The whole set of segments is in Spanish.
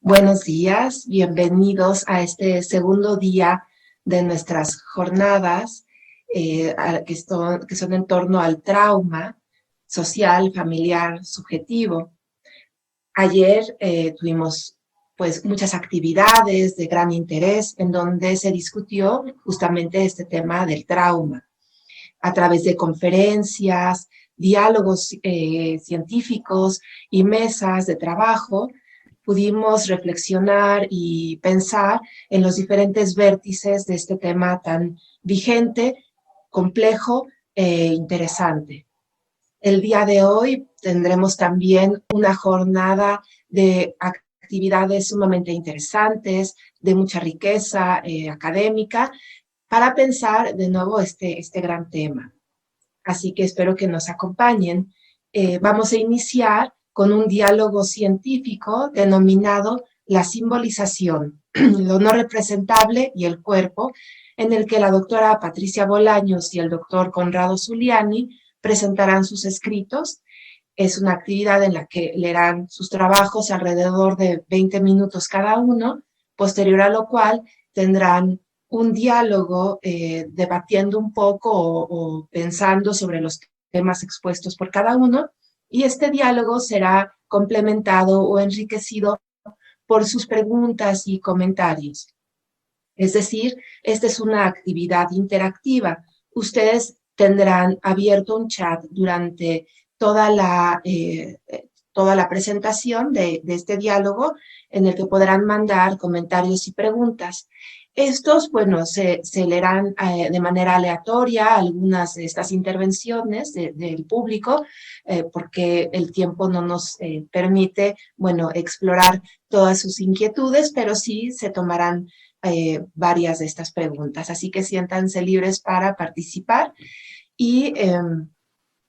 Buenos días, bienvenidos a este segundo día de nuestras jornadas que son en torno al trauma social, familiar, subjetivo. Ayer tuvimos pues muchas actividades de gran interés en donde se discutió justamente este tema del trauma a través de conferencias, diálogos científicos y mesas de trabajo. Pudimos reflexionar y pensar en los diferentes vértices de este tema tan vigente, complejo e interesante. El día de hoy tendremos también una jornada de actividades sumamente interesantes, de mucha riqueza académica, para pensar de nuevo este gran tema. Así que espero que nos acompañen. Vamos a iniciar con un diálogo científico denominado la simbolización, lo no representable y el cuerpo, en el que la doctora Patricia Bolaños y el doctor Conrado Zuliani presentarán sus escritos. Es una actividad en la que leerán sus trabajos alrededor de 20 minutos cada uno, posterior a lo cual tendrán un diálogo debatiendo un poco o pensando sobre los temas expuestos por cada uno, y este diálogo será complementado o enriquecido por sus preguntas y comentarios. Es decir, esta es una actividad interactiva. Ustedes tendrán abierto un chat durante toda la presentación de este diálogo, en el que podrán mandar comentarios y preguntas. Estos, bueno, se leerán de manera aleatoria algunas de estas intervenciones del público, porque el tiempo no nos permite, bueno, explorar todas sus inquietudes, pero sí se tomarán varias de estas preguntas. Así que siéntanse libres para participar y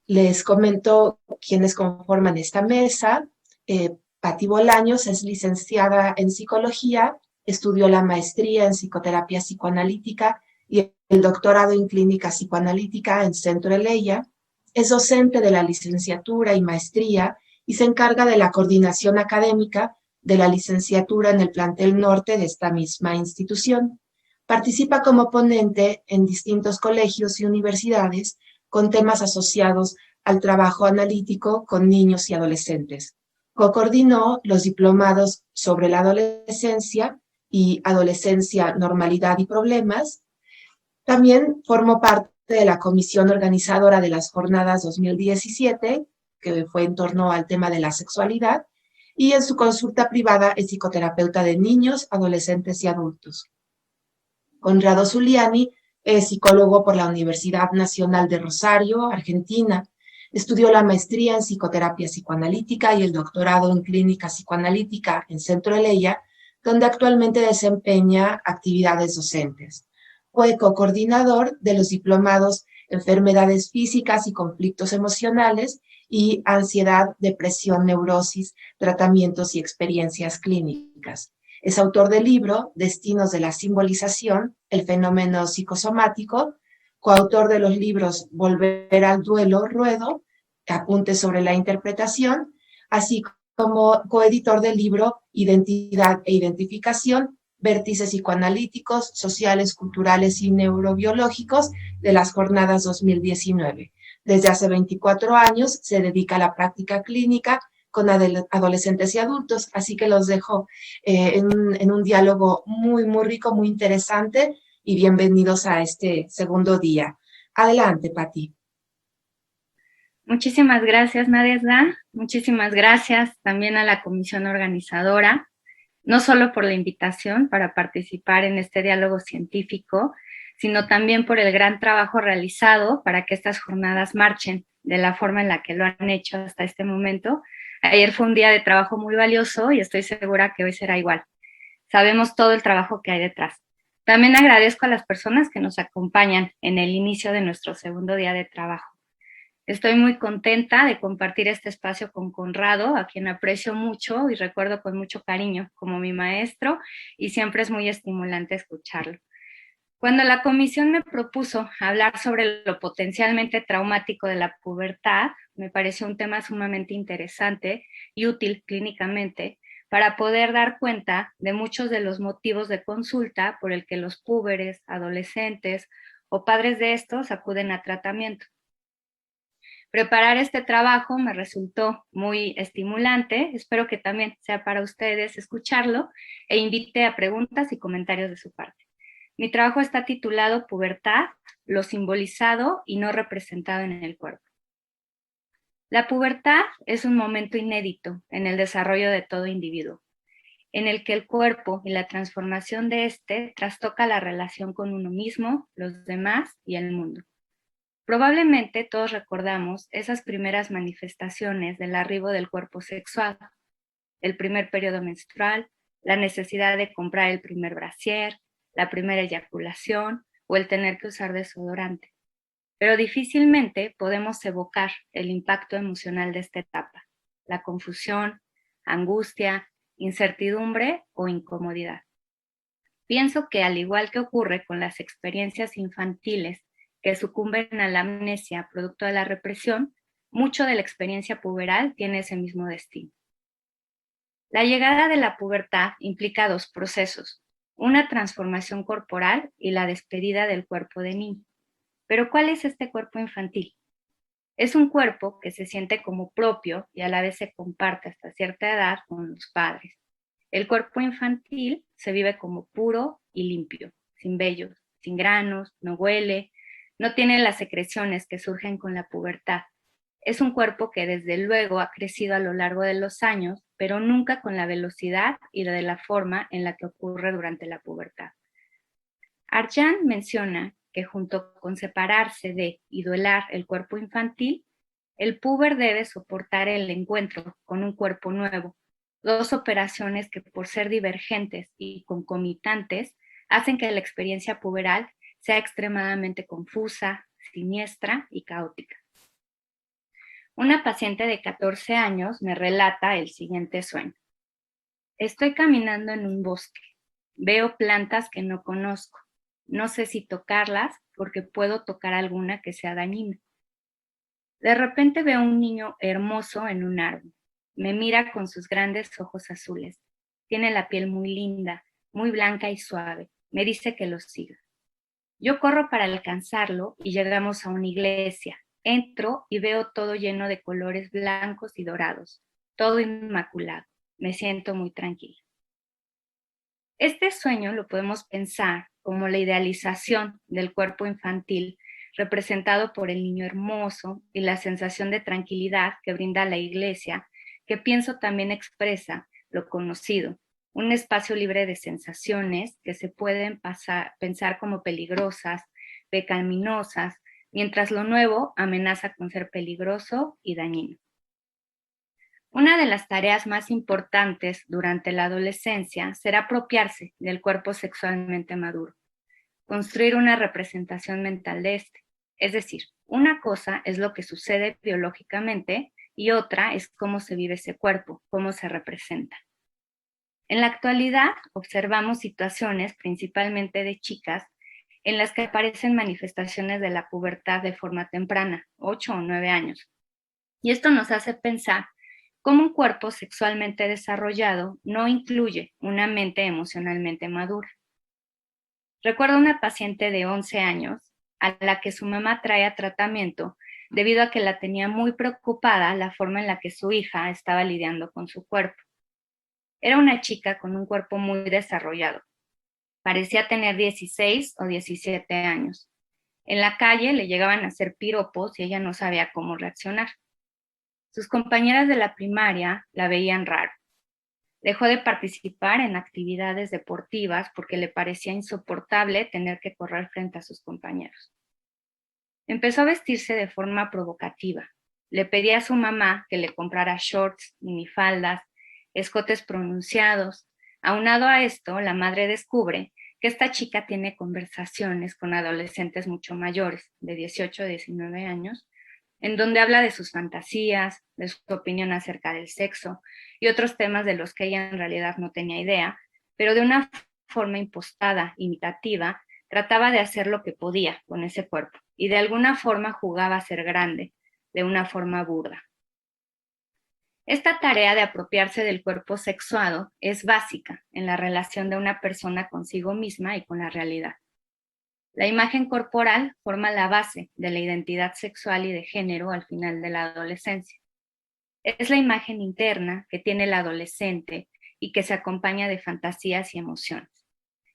les comento quiénes conforman esta mesa. Pati Bolaños es licenciada en psicología, estudió la maestría en psicoterapia psicoanalítica y el doctorado en clínica psicoanalítica en Centro Eleya. Es docente de la licenciatura y maestría y se encarga de la coordinación académica de la licenciatura en el plantel norte de esta misma institución. Participa como ponente en distintos colegios y universidades con temas asociados al trabajo analítico con niños y adolescentes. Co-coordinó los diplomados sobre la adolescencia y adolescencia, normalidad y problemas. También formó parte de la comisión organizadora de las jornadas 2017, que fue en torno al tema de la sexualidad, y en su consulta privada es psicoterapeuta de niños, adolescentes y adultos. Conrado Zuliani es psicólogo por la Universidad Nacional de Rosario, Argentina. Estudió la maestría en psicoterapia psicoanalítica y el doctorado en clínica psicoanalítica en Centro Eleya, donde actualmente desempeña actividades docentes. Fue co-coordinador de los diplomados Enfermedades Físicas y Conflictos Emocionales y Ansiedad, Depresión, Neurosis, Tratamientos y Experiencias Clínicas. Es autor del libro Destinos de la Simbolización, el fenómeno psicosomático, coautor de los libros Volver al Duelo, Ruedo, Apuntes sobre la Interpretación, así como coeditor del libro Identidad e Identificación, Vértices psicoanalíticos, sociales, culturales y neurobiológicos de las jornadas 2019. Desde hace 24 años se dedica a la práctica clínica con adolescentes y adultos, así que los dejo en un diálogo muy rico, muy interesante, y bienvenidos a este segundo día. Adelante, Pati. Muchísimas gracias, Nadezhda. Muchísimas gracias también a la comisión organizadora, no solo por la invitación para participar en este diálogo científico, sino también por el gran trabajo realizado para que estas jornadas marchen de la forma en la que lo han hecho hasta este momento. Ayer fue un día de trabajo muy valioso y estoy segura que hoy será igual. Sabemos todo el trabajo que hay detrás. También agradezco a las personas que nos acompañan en el inicio de nuestro segundo día de trabajo. Estoy muy contenta de compartir este espacio con Conrado, a quien aprecio mucho y recuerdo con mucho cariño como mi maestro, y siempre es muy estimulante escucharlo. Cuando la comisión me propuso hablar sobre lo potencialmente traumático de la pubertad, me pareció un tema sumamente interesante y útil clínicamente, para poder dar cuenta de muchos de los motivos de consulta por el que los púberes, adolescentes o padres de estos acuden a tratamiento. Preparar este trabajo me resultó muy estimulante, espero que también sea para ustedes escucharlo e invite a preguntas y comentarios de su parte. Mi trabajo está titulado Pubertad, lo simbolizado y no representado en el cuerpo. La pubertad es un momento inédito en el desarrollo de todo individuo, en el que el cuerpo y la transformación de este trastoca la relación con uno mismo, los demás y el mundo. Probablemente todos recordamos esas primeras manifestaciones del arribo del cuerpo sexual, el primer periodo menstrual, la necesidad de comprar el primer brasier, la primera eyaculación o el tener que usar desodorante. Pero difícilmente podemos evocar el impacto emocional de esta etapa, la confusión, angustia, incertidumbre o incomodidad. Pienso que al igual que ocurre con las experiencias infantiles que sucumben a la amnesia producto de la represión, mucho de la experiencia puberal tiene ese mismo destino. La llegada de la pubertad implica dos procesos, una transformación corporal y la despedida del cuerpo de niño. Pero ¿cuál es este cuerpo infantil? Es un cuerpo que se siente como propio y a la vez se comparte hasta cierta edad con los padres. El cuerpo infantil se vive como puro y limpio, sin vellos, sin granos, no huele, no tiene las secreciones que surgen con la pubertad. Es un cuerpo que desde luego ha crecido a lo largo de los años, pero nunca con la velocidad y de la forma en la que ocurre durante la pubertad. Arjan menciona que junto con separarse de y duelar el cuerpo infantil, el puber debe soportar el encuentro con un cuerpo nuevo, dos operaciones que por ser divergentes y concomitantes hacen que la experiencia puberal sea extremadamente confusa, siniestra y caótica. Una paciente de 14 años me relata el siguiente sueño. Estoy caminando en un bosque. Veo plantas que no conozco. No sé si tocarlas porque puedo tocar alguna que sea dañina. De repente veo un niño hermoso en un árbol. Me mira con sus grandes ojos azules. Tiene la piel muy linda, muy blanca y suave. Me dice que lo siga. Yo corro para alcanzarlo y llegamos a una iglesia. Entro y veo todo lleno de colores blancos y dorados, todo inmaculado. Me siento muy tranquila. Este sueño lo podemos pensar como la idealización del cuerpo infantil representado por el niño hermoso y la sensación de tranquilidad que brinda la iglesia, que pienso también expresa lo conocido, un espacio libre de sensaciones que se pueden pensar como peligrosas, pecaminosas, mientras lo nuevo amenaza con ser peligroso y dañino. Una de las tareas más importantes durante la adolescencia será apropiarse del cuerpo sexualmente maduro, construir una representación mental de este. Es decir, una cosa es lo que sucede biológicamente y otra es cómo se vive ese cuerpo, cómo se representa. En la actualidad observamos situaciones, principalmente de chicas, en las que aparecen manifestaciones de la pubertad de forma temprana, 8 o 9 años. Y esto nos hace pensar cómo un cuerpo sexualmente desarrollado no incluye una mente emocionalmente madura. Recuerdo una paciente de 11 años a la que su mamá trae a tratamiento debido a que la tenía muy preocupada la forma en la que su hija estaba lidiando con su cuerpo. Era una chica con un cuerpo muy desarrollado. Parecía tener 16 o 17 años. En la calle le llegaban a hacer piropos y ella no sabía cómo reaccionar. Sus compañeras de la primaria la veían raro. Dejó de participar en actividades deportivas porque le parecía insoportable tener que correr frente a sus compañeros. Empezó a vestirse de forma provocativa. Le pedía a su mamá que le comprara shorts, minifaldas, escotes pronunciados. Aunado a esto, la madre descubre que esta chica tiene conversaciones con adolescentes mucho mayores, de 18 o 19 años, en donde habla de sus fantasías, de su opinión acerca del sexo y otros temas de los que ella en realidad no tenía idea, pero de una forma impostada, imitativa, trataba de hacer lo que podía con ese cuerpo y de alguna forma jugaba a ser grande, de una forma burda. Esta tarea de apropiarse del cuerpo sexuado es básica en la relación de una persona consigo misma y con la realidad. La imagen corporal forma la base de la identidad sexual y de género al final de la adolescencia. Es la imagen interna que tiene el adolescente y que se acompaña de fantasías y emociones.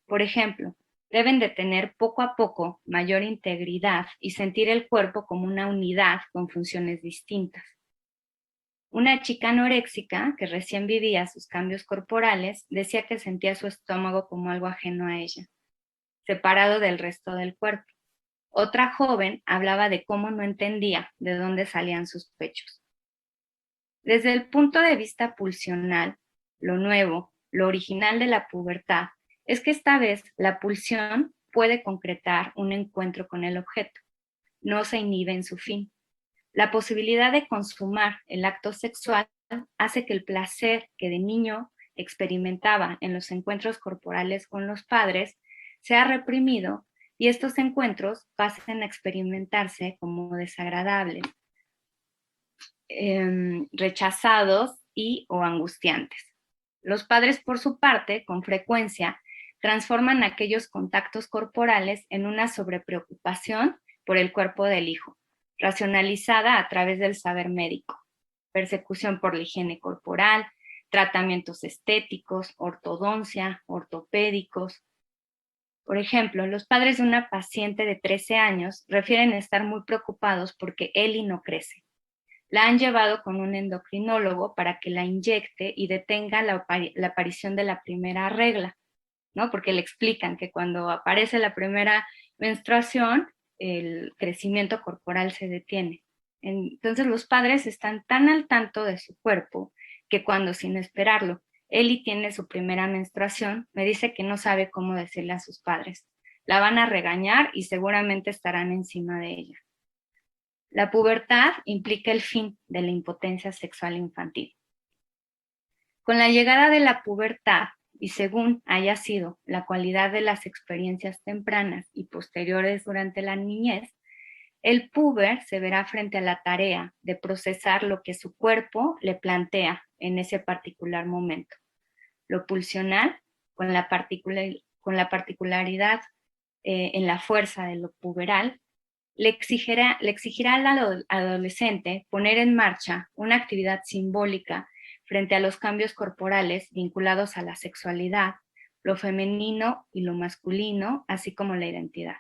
Por ejemplo, deben de tener poco a poco mayor integridad y sentir el cuerpo como una unidad con funciones distintas. Una chica anoréxica que recién vivía sus cambios corporales decía que sentía su estómago como algo ajeno a ella, separado del resto del cuerpo. Otra joven hablaba de cómo no entendía de dónde salían sus pechos. Desde el punto de vista pulsional, lo nuevo, lo original de la pubertad, es que esta vez la pulsión puede concretar un encuentro con el objeto, no se inhibe en su fin. La posibilidad de consumar el acto sexual hace que el placer que de niño experimentaba en los encuentros corporales con los padres sea reprimido y estos encuentros pasen a experimentarse como desagradables, rechazados y o angustiantes. Los padres, por su parte, con frecuencia, transforman aquellos contactos corporales en una sobrepreocupación por el cuerpo del hijo, racionalizada a través del saber médico, persecución por la higiene corporal, tratamientos estéticos, ortodoncia, ortopédicos. Por ejemplo, los padres de una paciente de 13 años refieren estar muy preocupados porque Ellie no crece. La han llevado con un endocrinólogo para que la inyecte y detenga la aparición de la primera regla, ¿no? Porque le explican que cuando aparece la primera menstruación, el crecimiento corporal se detiene. Entonces los padres están tan al tanto de su cuerpo que cuando, sin esperarlo, Ellie tiene su primera menstruación, me dice que no sabe cómo decirle a sus padres. La van a regañar y seguramente estarán encima de ella. La pubertad implica el fin de la impotencia sexual infantil. Con la llegada de la pubertad, y según haya sido la cualidad de las experiencias tempranas y posteriores durante la niñez, el puber se verá frente a la tarea de procesar lo que su cuerpo le plantea en ese particular momento. Lo pulsional, con la particularidad en la fuerza de lo puberal, le exigirá al adolescente poner en marcha una actividad simbólica frente a los cambios corporales vinculados a la sexualidad, lo femenino y lo masculino, así como la identidad.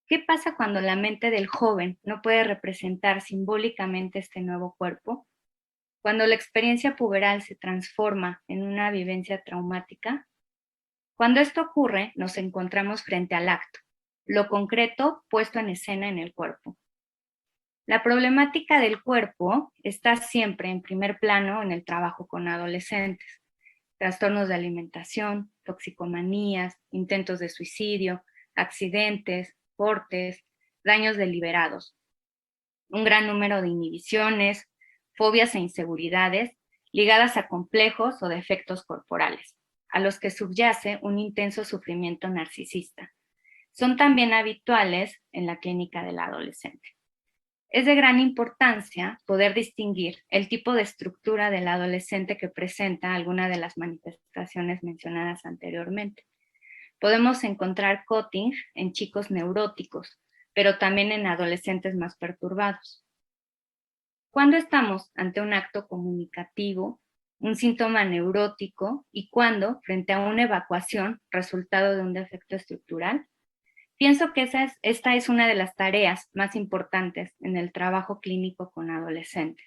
¿Qué pasa cuando la mente del joven no puede representar simbólicamente este nuevo cuerpo? Cuando la experiencia puberal se transforma en una vivencia traumática. Cuando esto ocurre, nos encontramos frente al acto, lo concreto puesto en escena en el cuerpo. La problemática del cuerpo está siempre en primer plano en el trabajo con adolescentes. Trastornos de alimentación, toxicomanías, intentos de suicidio, accidentes, cortes, daños deliberados. Un gran número de inhibiciones, fobias e inseguridades ligadas a complejos o defectos corporales, a los que subyace un intenso sufrimiento narcisista. Son también habituales en la clínica del adolescente. Es de gran importancia poder distinguir el tipo de estructura del adolescente que presenta alguna de las manifestaciones mencionadas anteriormente. Podemos encontrar cutting en chicos neuróticos, pero también en adolescentes más perturbados. ¿Cuándo estamos ante un acto comunicativo, un síntoma neurótico y cuándo frente a una evacuación resultado de un defecto estructural? Pienso que esta es una de las tareas más importantes en el trabajo clínico con adolescentes.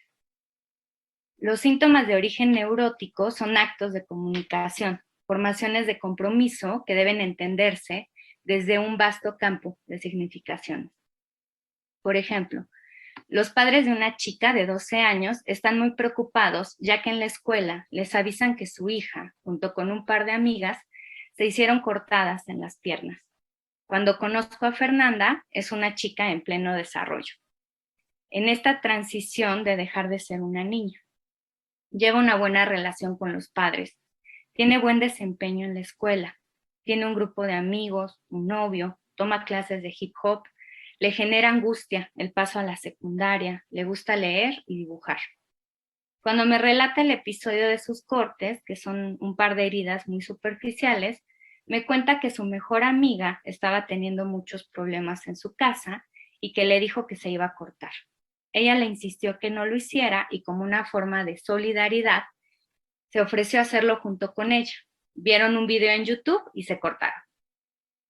Los síntomas de origen neurótico son actos de comunicación, formaciones de compromiso que deben entenderse desde un vasto campo de significaciones. Por ejemplo, los padres de una chica de 12 años están muy preocupados ya que en la escuela les avisan que su hija, junto con un par de amigas, se hicieron cortadas en las piernas. Cuando conozco a Fernanda, es una chica en pleno desarrollo. En esta transición de dejar de ser una niña. Lleva una buena relación con los padres. Tiene buen desempeño en la escuela. Tiene un grupo de amigos, un novio, toma clases de hip hop. Le genera angustia el paso a la secundaria. Le gusta leer y dibujar. Cuando me relata el episodio de sus cortes, que son un par de heridas muy superficiales, me cuenta que su mejor amiga estaba teniendo muchos problemas en su casa y que le dijo que se iba a cortar. Ella le insistió que no lo hiciera y como una forma de solidaridad, se ofreció a hacerlo junto con ella. Vieron un video en YouTube y se cortaron.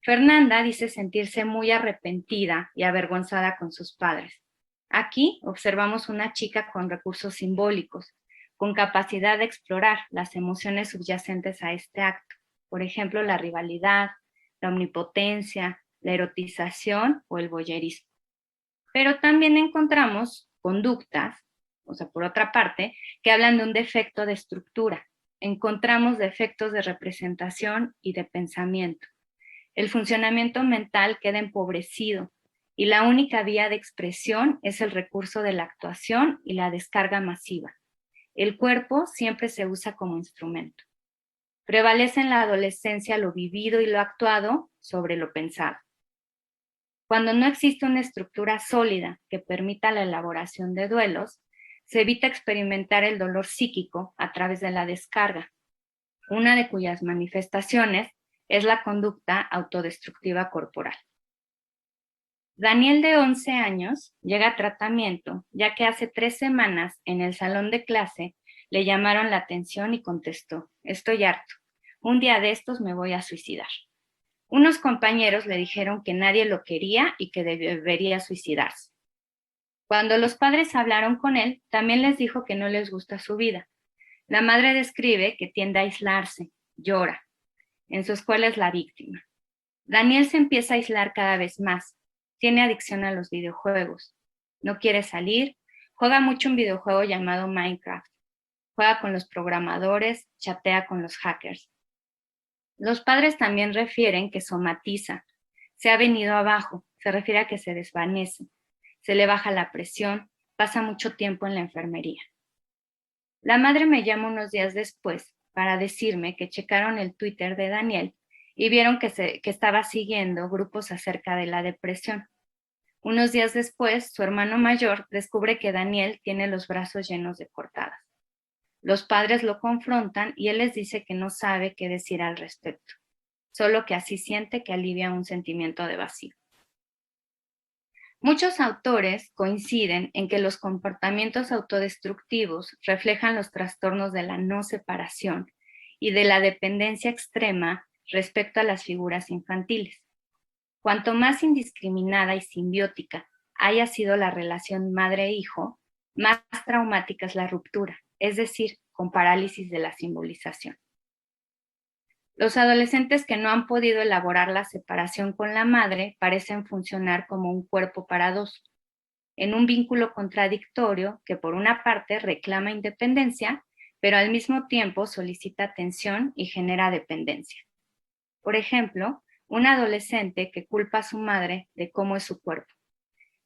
Fernanda dice sentirse muy arrepentida y avergonzada con sus padres. Aquí observamos una chica con recursos simbólicos, con capacidad de explorar las emociones subyacentes a este acto. Por ejemplo, la rivalidad, la omnipotencia, la erotización o el voyerismo. Pero también encontramos conductas, o sea, por otra parte, que hablan de un defecto de estructura. Encontramos defectos de representación y de pensamiento. El funcionamiento mental queda empobrecido y la única vía de expresión es el recurso de la actuación y la descarga masiva. El cuerpo siempre se usa como instrumento. Prevalece en la adolescencia lo vivido y lo actuado sobre lo pensado. Cuando no existe una estructura sólida que permita la elaboración de duelos, se evita experimentar el dolor psíquico a través de la descarga, una de cuyas manifestaciones es la conducta autodestructiva corporal. Daniel, de 11 años, llega a tratamiento, ya que hace 3 semanas en el salón de clase le llamaron la atención y contestó: estoy harto, un día de estos me voy a suicidar. Unos compañeros le dijeron que nadie lo quería y que debería suicidarse. Cuando los padres hablaron con él, también les dijo que no les gusta su vida. La madre describe que tiende a aislarse, llora. En su escuela es la víctima. Daniel se empieza a aislar cada vez más. Tiene adicción a los videojuegos. No quiere salir. Juega mucho un videojuego llamado Minecraft. Juega con los programadores, chatea con los hackers. Los padres también refieren que somatiza. Se ha venido abajo. Se refiere a que se desvanece. Se le baja la presión. Pasa mucho tiempo en la enfermería. La madre me llama unos días después para decirme que checaron el Twitter de Daniel y vieron que estaba siguiendo grupos acerca de la depresión. Unos días después, su hermano mayor descubre que Daniel tiene los brazos llenos de cortadas. Los padres lo confrontan y él les dice que no sabe qué decir al respecto, solo que así siente que alivia un sentimiento de vacío. Muchos autores coinciden en que los comportamientos autodestructivos reflejan los trastornos de la no separación y de la dependencia extrema respecto a las figuras infantiles. Cuanto más indiscriminada y simbiótica haya sido la relación madre-hijo, más traumática es la ruptura, es decir, con parálisis de la simbolización. Los adolescentes que no han podido elaborar la separación con la madre parecen funcionar como un cuerpo para dos, en un vínculo contradictorio que por una parte reclama independencia, pero al mismo tiempo solicita atención y genera dependencia. Por ejemplo, un adolescente que culpa a su madre de cómo es su cuerpo,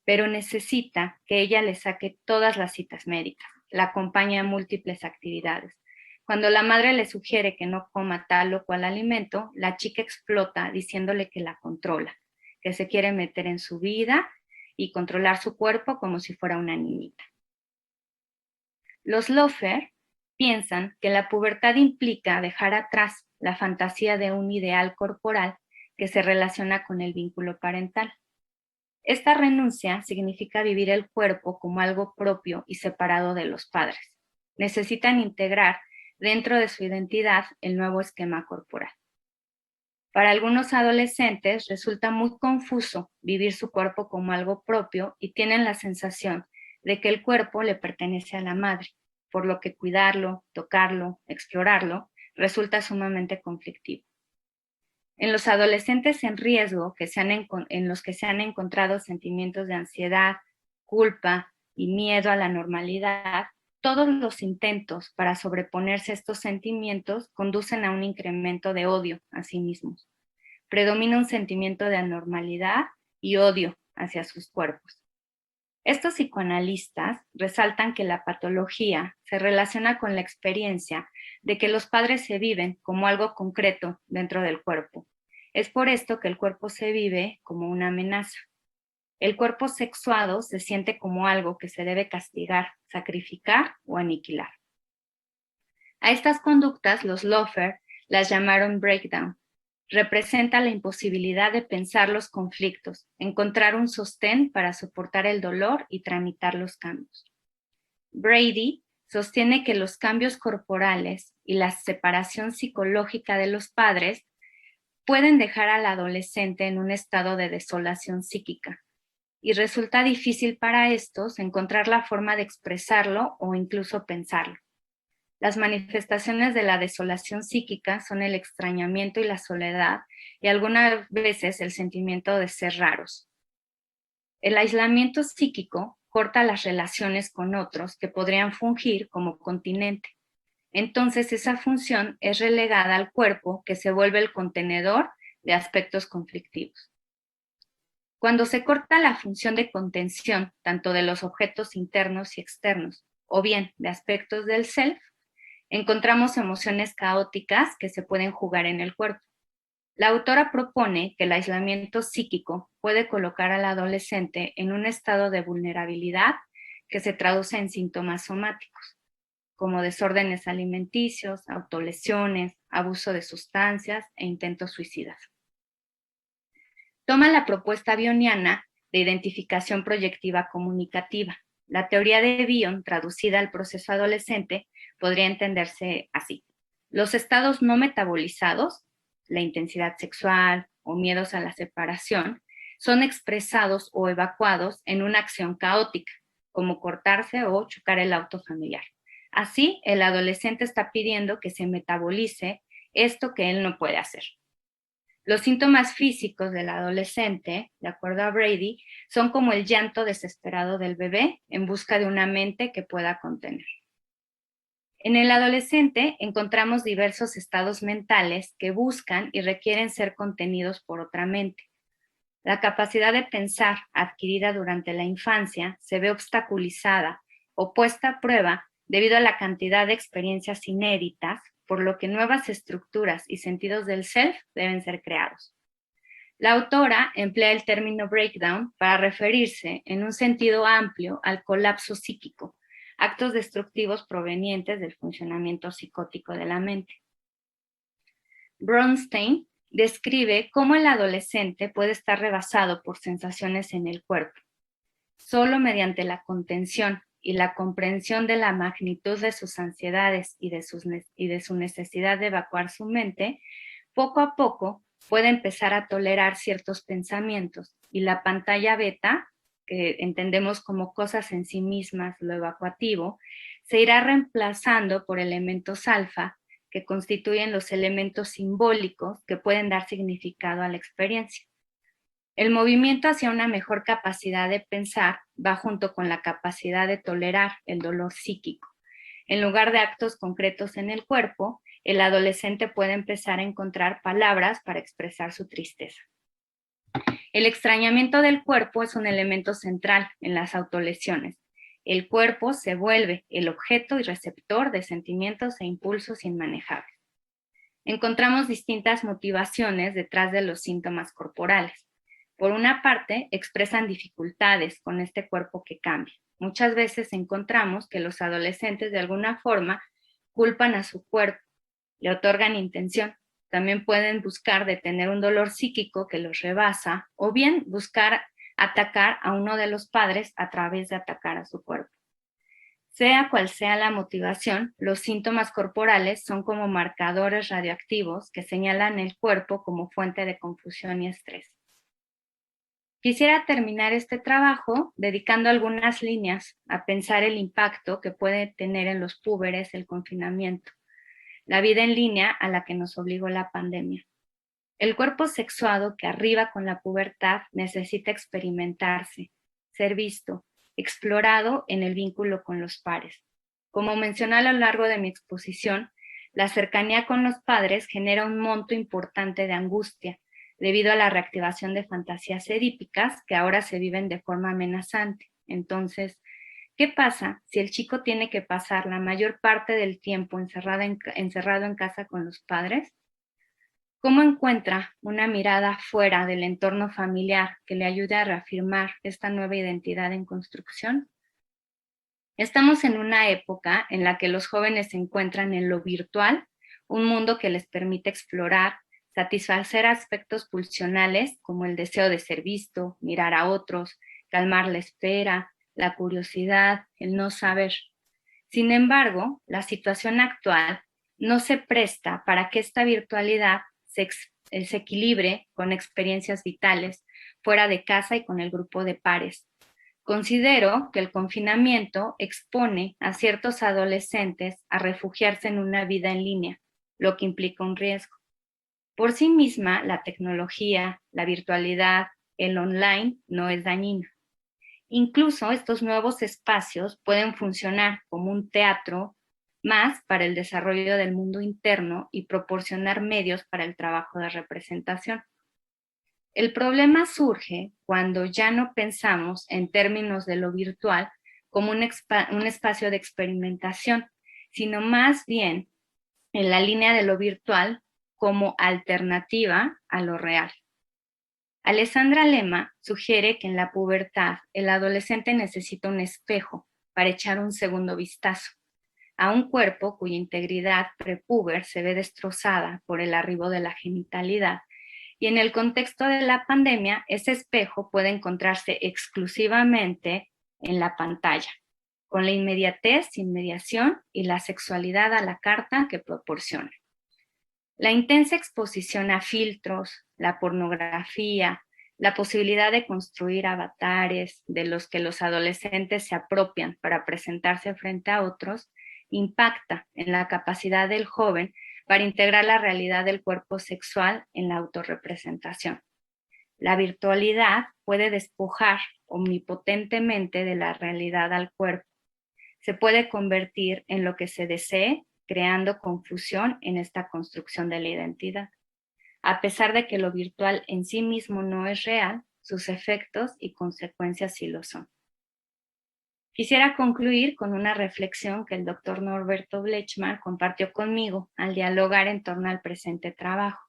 pero necesita que ella le saque todas las citas médicas, la acompaña a múltiples actividades. Cuando la madre le sugiere que no coma tal o cual alimento, la chica explota diciéndole que la controla, que se quiere meter en su vida y controlar su cuerpo como si fuera una niñita. Los Loeffler piensan que la pubertad implica dejar atrás la fantasía de un ideal corporal que se relaciona con el vínculo parental. Esta renuncia significa vivir el cuerpo como algo propio y separado de los padres. Necesitan integrar dentro de su identidad el nuevo esquema corporal. Para algunos adolescentes resulta muy confuso vivir su cuerpo como algo propio y tienen la sensación de que el cuerpo le pertenece a la madre, por lo que cuidarlo, tocarlo, explorarlo resulta sumamente conflictivo. En los adolescentes en riesgo en los que se han encontrado sentimientos de ansiedad, culpa y miedo a la normalidad, todos los intentos para sobreponerse a estos sentimientos conducen a un incremento de odio a sí mismos. Predomina un sentimiento de anormalidad y odio hacia sus cuerpos. Estos psicoanalistas resaltan que la patología se relaciona con la experiencia de que los padres se viven como algo concreto dentro del cuerpo. Es por esto que el cuerpo se vive como una amenaza. El cuerpo sexuado se siente como algo que se debe castigar, sacrificar o aniquilar. A estas conductas los Loeffler las llamaron breakdown. Representa la imposibilidad de pensar los conflictos, encontrar un sostén para soportar el dolor y tramitar los cambios. Brady sostiene que los cambios corporales y la separación psicológica de los padres pueden dejar al adolescente en un estado de desolación psíquica, y resulta difícil para estos encontrar la forma de expresarlo o incluso pensarlo. Las manifestaciones de la desolación psíquica son el extrañamiento y la soledad, y algunas veces el sentimiento de ser raros. El aislamiento psíquico corta las relaciones con otros que podrían fungir como continente. Entonces esa función es relegada al cuerpo, que se vuelve el contenedor de aspectos conflictivos. Cuando se corta la función de contención, tanto de los objetos internos y externos, o bien de aspectos del self, encontramos emociones caóticas que se pueden jugar en el cuerpo. La autora propone que el aislamiento psíquico puede colocar al adolescente en un estado de vulnerabilidad que se traduce en síntomas somáticos, como desórdenes alimenticios, autolesiones, abuso de sustancias e intentos suicidas. Toma la propuesta bioniana de identificación proyectiva comunicativa. La teoría de Bion, traducida al proceso adolescente, podría entenderse así. Los estados no metabolizados, la intensidad sexual o miedos a la separación, son expresados o evacuados en una acción caótica, como cortarse o chocar el auto familiar. Así, el adolescente está pidiendo que se metabolice esto que él no puede hacer. Los síntomas físicos del adolescente, de acuerdo a Brady, son como el llanto desesperado del bebé en busca de una mente que pueda contener. En el adolescente encontramos diversos estados mentales que buscan y requieren ser contenidos por otra mente. La capacidad de pensar adquirida durante la infancia se ve obstaculizada o puesta a prueba debido a la cantidad de experiencias inéditas, por lo que nuevas estructuras y sentidos del self deben ser creados. La autora emplea el término breakdown para referirse en un sentido amplio al colapso psíquico, actos destructivos provenientes del funcionamiento psicótico de la mente. Bronstein describe cómo el adolescente puede estar rebasado por sensaciones en el cuerpo. Solo mediante la contención y la comprensión de la magnitud de sus ansiedades y de su necesidad de evacuar su mente, poco a poco puede empezar a tolerar ciertos pensamientos, y la pantalla beta, que entendemos como cosas en sí mismas, lo evacuativo, se irá reemplazando por elementos alfa, que constituyen los elementos simbólicos que pueden dar significado a la experiencia. El movimiento hacia una mejor capacidad de pensar va junto con la capacidad de tolerar el dolor psíquico. En lugar de actos concretos en el cuerpo, el adolescente puede empezar a encontrar palabras para expresar su tristeza. El extrañamiento del cuerpo es un elemento central en las autolesiones. El cuerpo se vuelve el objeto y receptor de sentimientos e impulsos inmanejables. Encontramos distintas motivaciones detrás de los síntomas corporales. Por una parte, expresan dificultades con este cuerpo que cambia. Muchas veces encontramos que los adolescentes de alguna forma culpan a su cuerpo, le otorgan intención. También pueden buscar detener un dolor psíquico que los rebasa, o bien buscar atacar a uno de los padres a través de atacar a su cuerpo. Sea cual sea la motivación, los síntomas corporales son como marcadores radioactivos que señalan el cuerpo como fuente de confusión y estrés. Quisiera terminar este trabajo dedicando algunas líneas a pensar el impacto que puede tener en los púberes el confinamiento, la vida en línea a la que nos obligó la pandemia. El cuerpo sexuado que arriba con la pubertad necesita experimentarse, ser visto, explorado en el vínculo con los pares. Como mencioné a lo largo de mi exposición, la cercanía con los padres genera un monto importante de angustia, debido a la reactivación de fantasías edípicas que ahora se viven de forma amenazante. Entonces, ¿qué pasa si el chico tiene que pasar la mayor parte del tiempo encerrado en casa con los padres? ¿Cómo encuentra una mirada fuera del entorno familiar que le ayude a reafirmar esta nueva identidad en construcción? Estamos en una época en la que los jóvenes se encuentran en lo virtual, un mundo que les permite explorar, satisfacer aspectos pulsionales como el deseo de ser visto, mirar a otros, calmar la espera, la curiosidad, el no saber. Sin embargo, la situación actual no se presta para que esta virtualidad se equilibre con experiencias vitales fuera de casa y con el grupo de pares. Considero que el confinamiento expone a ciertos adolescentes a refugiarse en una vida en línea, lo que implica un riesgo. Por sí misma, la tecnología, la virtualidad, el online no es dañina. Incluso estos nuevos espacios pueden funcionar como un teatro más para el desarrollo del mundo interno y proporcionar medios para el trabajo de representación. El problema surge cuando ya no pensamos en términos de lo virtual como un espacio de experimentación, sino más bien en la línea de lo virtual como alternativa a lo real. Alessandra Lema sugiere que en la pubertad el adolescente necesita un espejo para echar un segundo vistazo a un cuerpo cuya integridad prepúber se ve destrozada por el arribo de la genitalidad. Y en el contexto de la pandemia, ese espejo puede encontrarse exclusivamente en la pantalla, con la inmediatez, inmediación y la sexualidad a la carta que proporciona. La intensa exposición a filtros, la pornografía, la posibilidad de construir avatares de los que los adolescentes se apropian para presentarse frente a otros, impacta en la capacidad del joven para integrar la realidad del cuerpo sexual en la autorrepresentación. La virtualidad puede despojar omnipotentemente de la realidad al cuerpo. Se puede convertir en lo que se desee, creando confusión en esta construcción de la identidad. A pesar de que lo virtual en sí mismo no es real, sus efectos y consecuencias sí lo son. Quisiera concluir con una reflexión que el doctor Norberto Blechmar compartió conmigo al dialogar en torno al presente trabajo.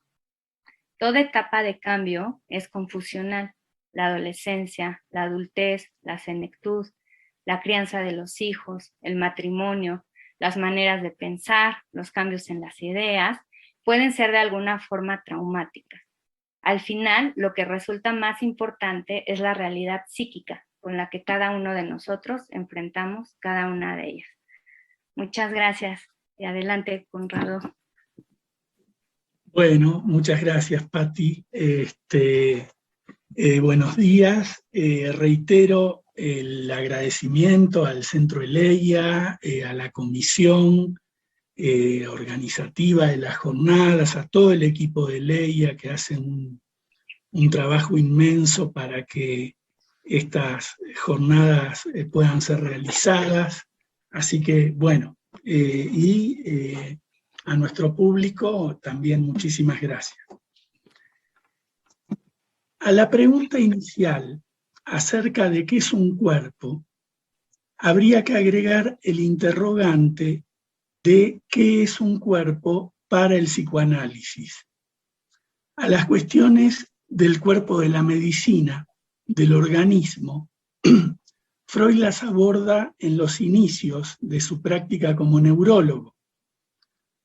Toda etapa de cambio es confusional. La adolescencia, la adultez, la senectud, la crianza de los hijos, el matrimonio, las maneras de pensar, los cambios en las ideas, pueden ser de alguna forma traumáticas. Al final, lo que resulta más importante es la realidad psíquica con la que cada uno de nosotros enfrentamos cada una de ellas. Muchas gracias y adelante, Conrado. Bueno, muchas gracias, Patti. Buenos días. Reitero el agradecimiento al Centro Eleia, a la comisión organizativa de las jornadas, a todo el equipo de Eleia que hacen un trabajo inmenso para que estas jornadas puedan ser realizadas. Así que, bueno, a nuestro público también muchísimas gracias. A la pregunta inicial acerca de qué es un cuerpo, habría que agregar el interrogante de qué es un cuerpo para el psicoanálisis. A las cuestiones del cuerpo de la medicina, del organismo, Freud las aborda en los inicios de su práctica como neurólogo.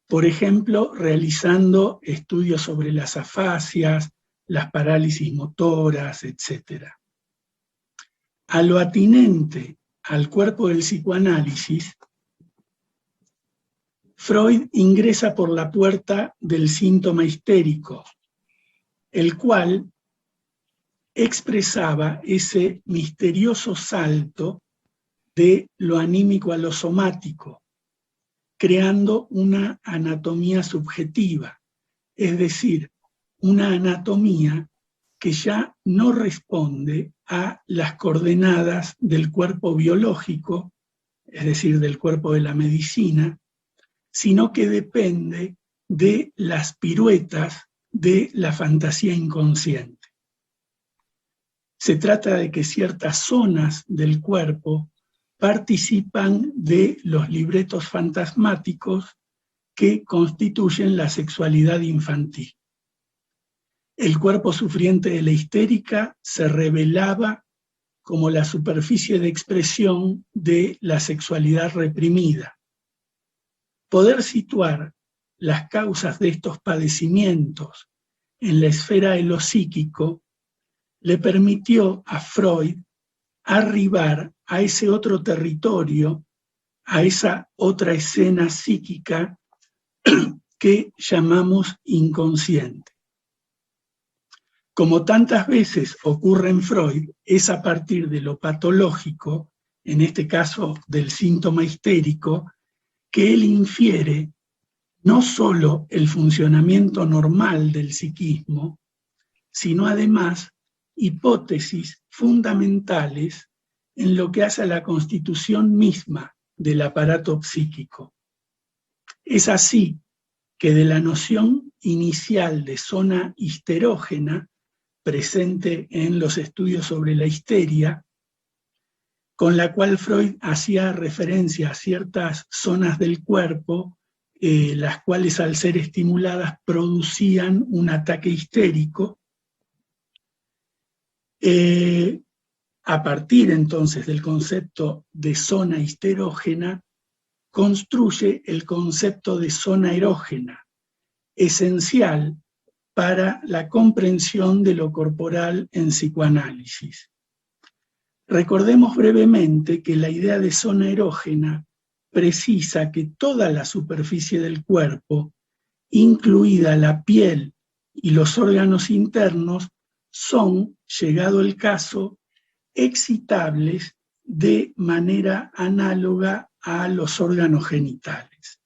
Por ejemplo, realizando estudios sobre las afasias, las parálisis motoras, etc. A lo atinente al cuerpo del psicoanálisis, Freud ingresa por la puerta del síntoma histérico, el cual expresaba ese misterioso salto de lo anímico a lo somático, creando una anatomía subjetiva, es decir, una anatomía que ya no responde a las coordenadas del cuerpo biológico, es decir, del cuerpo de la medicina, sino que depende de las piruetas de la fantasía inconsciente. Se trata de que ciertas zonas del cuerpo participan de los libretos fantasmáticos que constituyen la sexualidad infantil. El cuerpo sufriente de la histérica se revelaba como la superficie de expresión de la sexualidad reprimida. Poder situar las causas de estos padecimientos en la esfera de lo psíquico le permitió a Freud arribar a ese otro territorio, a esa otra escena psíquica que llamamos inconsciente. Como tantas veces ocurre en Freud, es a partir de lo patológico, en este caso del síntoma histérico, que él infiere no solo el funcionamiento normal del psiquismo, sino además hipótesis fundamentales en lo que hace a la constitución misma del aparato psíquico. Es así que de la noción inicial de zona histerógena, presente en los estudios sobre la histeria, con la cual Freud hacía referencia a ciertas zonas del cuerpo, las cuales al ser estimuladas producían un ataque histérico. A partir entonces del concepto de zona histerógena, construye el concepto de zona erógena, esencial para la comprensión de lo corporal en psicoanálisis. Recordemos brevemente que la idea de zona erógena precisa que toda la superficie del cuerpo, incluida la piel y los órganos internos, son, llegado el caso, excitables de manera análoga a los órganos genitales.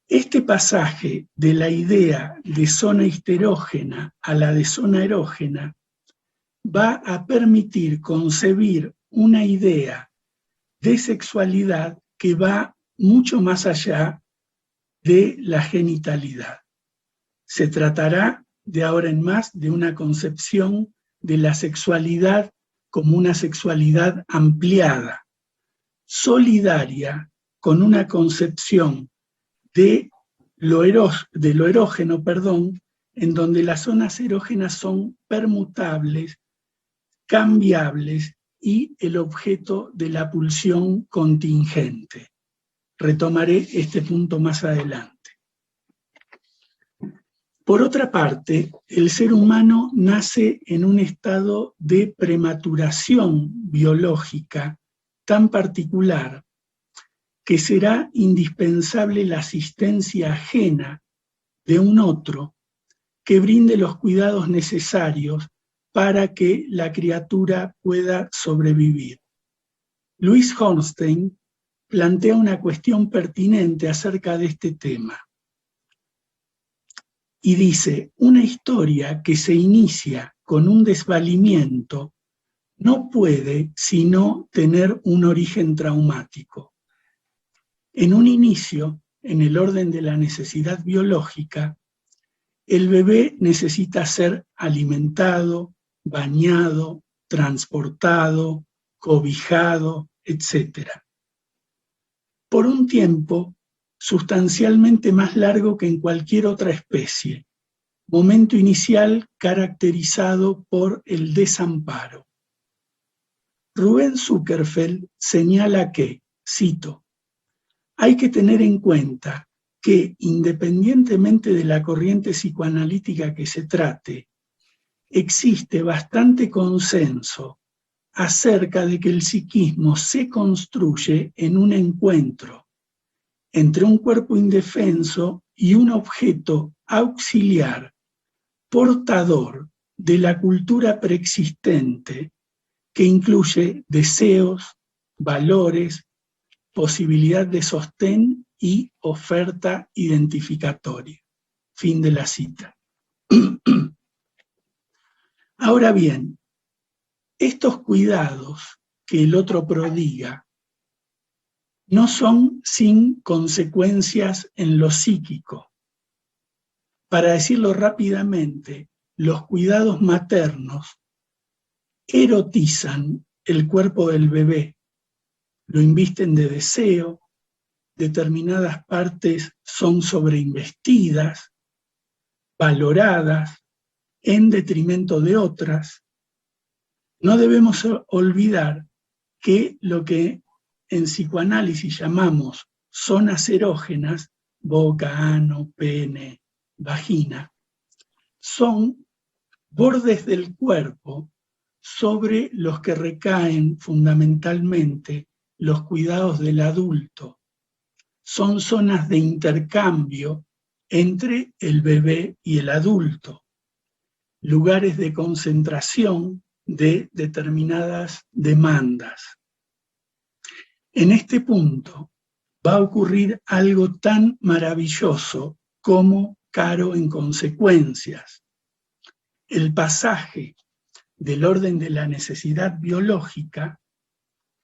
Este pasaje de la idea de zona histerógena a la de zona erógena va a permitir concebir una idea de sexualidad que va mucho más allá de la genitalidad. Se tratará de ahora en más de una concepción de la sexualidad como una sexualidad ampliada, solidaria con una concepción de lo erógeno, en donde las zonas erógenas son permutables, cambiables y el objeto de la pulsión contingente. Retomaré este punto más adelante. Por otra parte, el ser humano nace en un estado de prematuración biológica tan particular que será indispensable la asistencia ajena de un otro que brinde los cuidados necesarios para que la criatura pueda sobrevivir. Louise Hornstein plantea una cuestión pertinente acerca de este tema. Y dice, una historia que se inicia con un desvalimiento no puede sino tener un origen traumático. En un inicio, en el orden de la necesidad biológica, el bebé necesita ser alimentado, bañado, transportado, cobijado, etc. Por un tiempo sustancialmente más largo que en cualquier otra especie, momento inicial caracterizado por el desamparo. Rubén Zuckerfeld señala que, cito, hay que tener en cuenta que, independientemente de la corriente psicoanalítica que se trate, existe bastante consenso acerca de que el psiquismo se construye en un encuentro entre un cuerpo indefenso y un objeto auxiliar, portador de la cultura preexistente que incluye deseos, valores, posibilidad de sostén y oferta identificatoria. Fin de la cita. Ahora bien, estos cuidados que el otro prodiga no son sin consecuencias en lo psíquico. Para decirlo rápidamente, los cuidados maternos erotizan el cuerpo del bebé, lo invisten de deseo, determinadas partes son sobreinvestidas, valoradas en detrimento de otras, No debemos olvidar que lo que en psicoanálisis llamamos zonas erógenas, boca, ano, pene, vagina, son bordes del cuerpo sobre los que recaen fundamentalmente los cuidados del adulto. Son zonas de intercambio entre el bebé y el adulto, lugares de concentración de determinadas demandas. En este punto va a ocurrir algo tan maravilloso como caro en consecuencias. El pasaje del orden de la necesidad biológica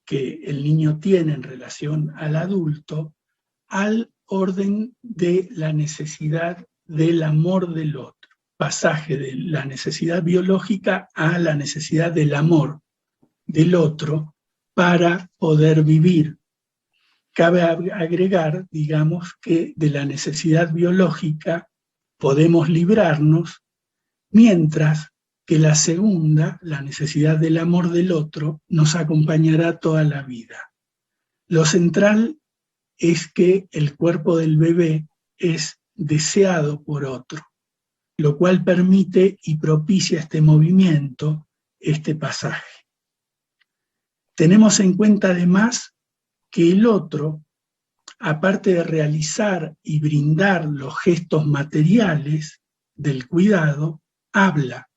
que el niño tiene en relación al adulto al orden de la necesidad del amor del otro. Pasaje de la necesidad biológica a la necesidad del amor del otro para poder vivir. Cabe agregar, digamos, que de la necesidad biológica podemos librarnos, mientras que la segunda, la necesidad del amor del otro, nos acompañará toda la vida. Lo central es que el cuerpo del bebé es deseado por otro, lo cual permite y propicia este movimiento, este pasaje. Tenemos en cuenta además que el otro, aparte de realizar y brindar los gestos materiales del cuidado, habla.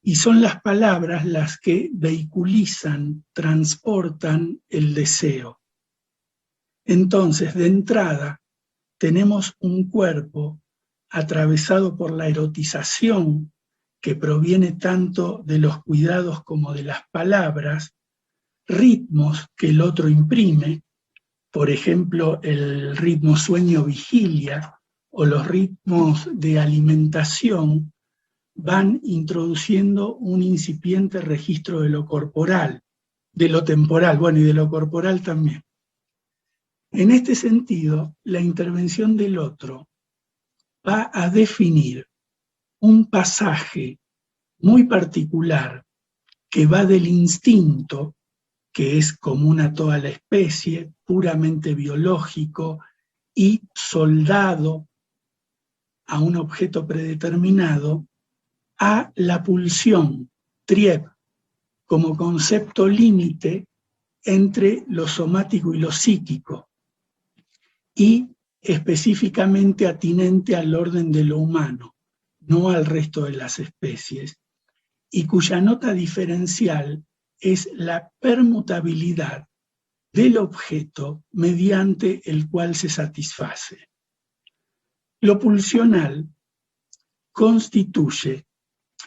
Y son las palabras las que vehiculizan, transportan el deseo. Entonces, de entrada, tenemos un cuerpo atravesado por la erotización que proviene tanto de los cuidados como de las palabras, ritmos que el otro imprime, por ejemplo, el ritmo sueño-vigilia o los ritmos de alimentación, van introduciendo un incipiente registro de lo corporal, de lo temporal, bueno, y de lo corporal también. En este sentido, la intervención del otro va a definir un pasaje muy particular que va del instinto, que es común a toda la especie, puramente biológico y soldado a un objeto predeterminado, a la pulsión, trieb, como concepto límite entre lo somático y lo psíquico, y específicamente atinente al orden de lo humano, no al resto de las especies, y cuya nota diferencial es la permutabilidad del objeto mediante el cual se satisface. Lo pulsional constituye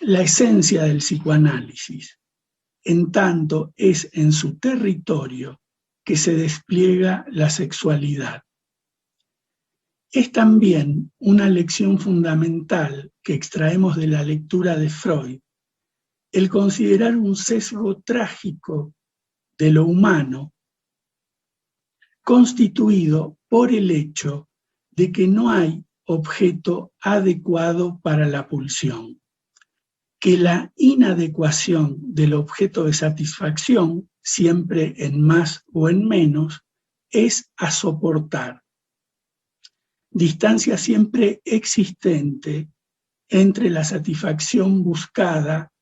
la esencia del psicoanálisis, en tanto es en su territorio que se despliega la sexualidad. Es también una lección fundamental que extraemos de la lectura de Freud, el considerar un sesgo trágico de lo humano, constituido por el hecho de que no hay objeto adecuado para la pulsión, que la inadecuación del objeto de satisfacción, siempre en más o en menos, es a soportar. Distancia siempre existente entre la satisfacción buscada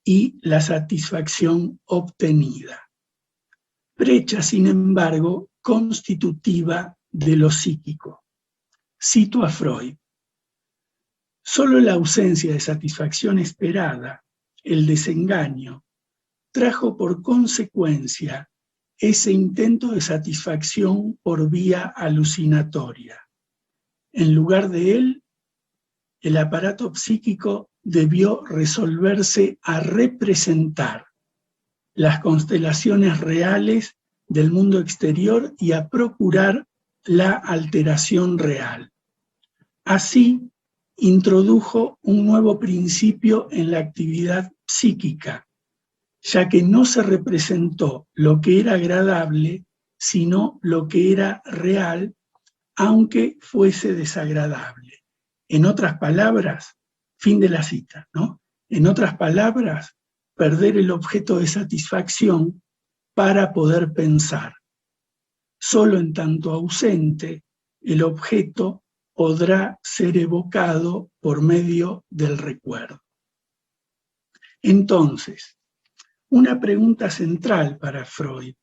y la satisfacción obtenida. Brecha, sin embargo, constitutiva de lo psíquico. Cito a Freud. Solo la ausencia de satisfacción esperada, el desengaño, trajo por consecuencia ese intento de satisfacción por vía alucinatoria. En lugar de él, el aparato psíquico debió resolverse a representar las constelaciones reales del mundo exterior y a procurar la alteración real. Así, introdujo un nuevo principio en la actividad psíquica, ya que no se representó lo que era agradable, sino lo que era real, aunque fuese desagradable. En otras palabras, fin de la cita, ¿no? En otras palabras, perder el objeto de satisfacción para poder pensar. Solo en tanto ausente, el objeto podrá ser evocado por medio del recuerdo. Entonces, una pregunta central para Freud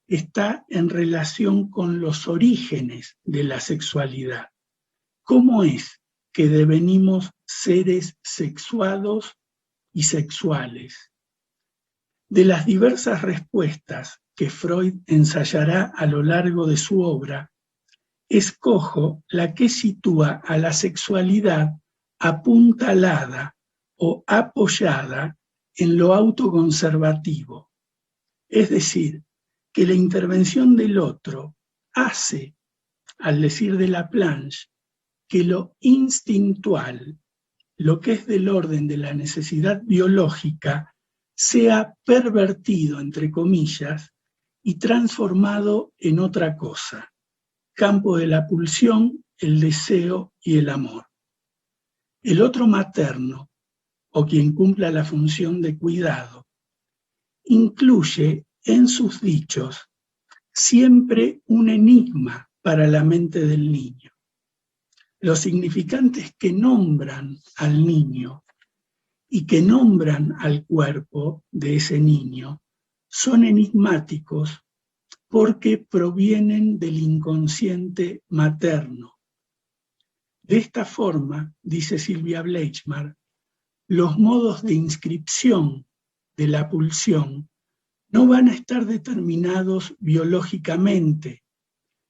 está en relación con los orígenes de la sexualidad. ¿Cómo es que devenimos seres sexuados y sexuales? De las diversas respuestas que Freud ensayará a lo largo de su obra, escojo la que sitúa a la sexualidad apuntalada o apoyada en lo autoconservativo. Es decir, que la intervención del otro hace, al decir de Laplanche, que lo instintual, lo que es del orden de la necesidad biológica, sea pervertido, entre comillas, y transformado en otra cosa, campo de la pulsión, el deseo y el amor. El otro materno, o quien cumpla la función de cuidado, incluye en sus dichos siempre un enigma para la mente del niño. Los significantes que nombran al niño y que nombran al cuerpo de ese niño son enigmáticos porque provienen del inconsciente materno. De esta forma, dice Silvia Bleichmar, los modos de inscripción de la pulsión no van a estar determinados biológicamente,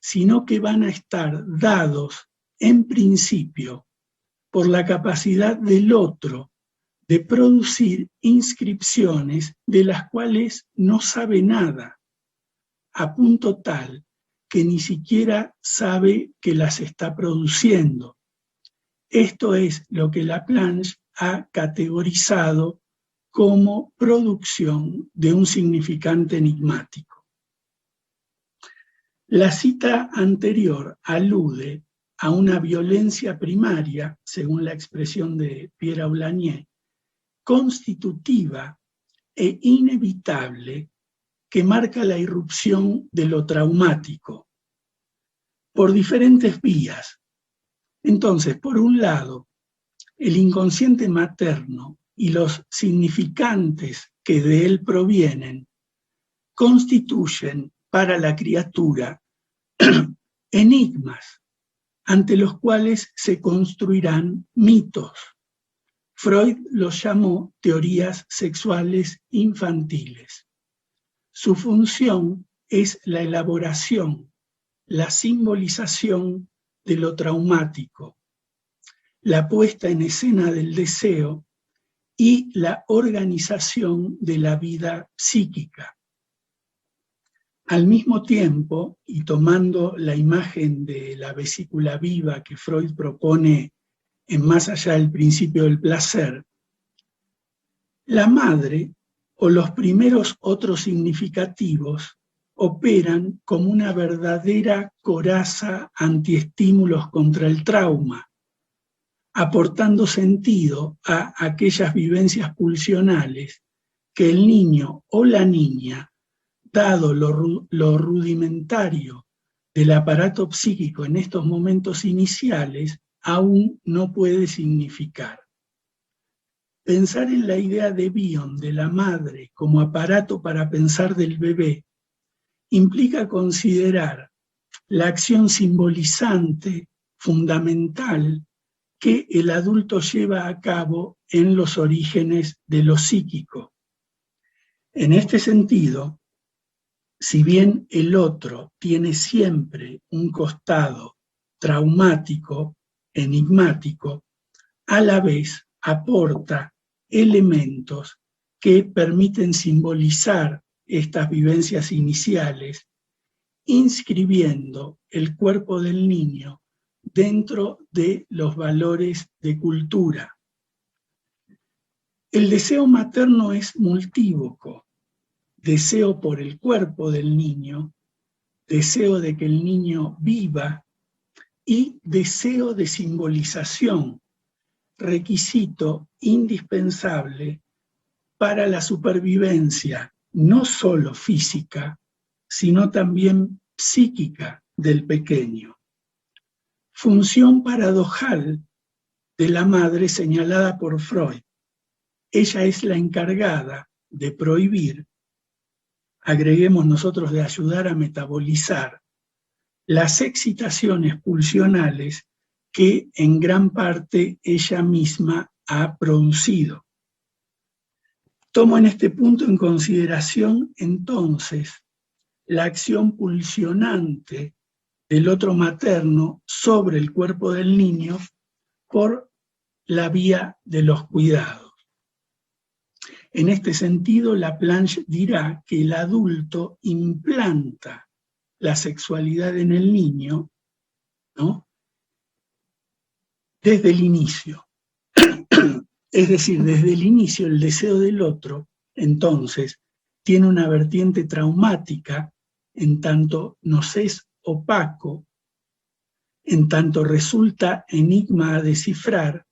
sino que van a estar dados en principio por la capacidad del otro de producir inscripciones de las cuales no sabe nada, a punto tal que ni siquiera sabe que las está produciendo. Esto es lo que Laplanche ha categorizado como producción de un significante enigmático. La cita anterior alude a una violencia primaria, según la expresión de Pierre Aulagnier, constitutiva e inevitable que marca la irrupción de lo traumático, por diferentes vías. Entonces, por un lado, el inconsciente materno y los significantes que de él provienen constituyen para la criatura enigmas ante los cuales se construirán mitos. Freud los llamó teorías sexuales infantiles. Su función es la elaboración, la simbolización de lo traumático, la puesta en escena del deseo y la organización de la vida psíquica. Al mismo tiempo, y tomando la imagen de la vesícula viva que Freud propone en Más allá del principio del placer, la madre o los primeros otros significativos operan como una verdadera coraza antiestímulos contra el trauma, aportando sentido a aquellas vivencias pulsionales que el niño o la niña, dado lo rudimentario del aparato psíquico en estos momentos iniciales, aún no puede significar. Pensar en la idea de Bion, de la madre, como aparato para pensar del bebé, implica considerar la acción simbolizante, fundamental, que el adulto lleva a cabo en los orígenes de lo psíquico. En este sentido, si bien el otro tiene siempre un costado traumático, enigmático, a la vez aporta elementos que permiten simbolizar estas vivencias iniciales, inscribiendo el cuerpo del niño dentro de los valores de cultura. El deseo materno es multívoco: deseo por el cuerpo del niño, deseo de que el niño viva y deseo de simbolización, requisito indispensable para la supervivencia no solo física, sino también psíquica del pequeño. Función paradojal de la madre señalada por Freud. Ella es la encargada de prohibir, agreguemos nosotros de ayudar a metabolizar, las excitaciones pulsionales que en gran parte ella misma ha producido. Tomo en este punto en consideración entonces la acción pulsionante del otro materno sobre el cuerpo del niño por la vía de los cuidados. En este sentido, Laplanche dirá que el adulto implanta la sexualidad en el niño, ¿no?, desde el inicio. Es decir, desde el inicio el deseo del otro, entonces, tiene una vertiente traumática en tanto nos es opaco, en tanto resulta enigma a descifrar,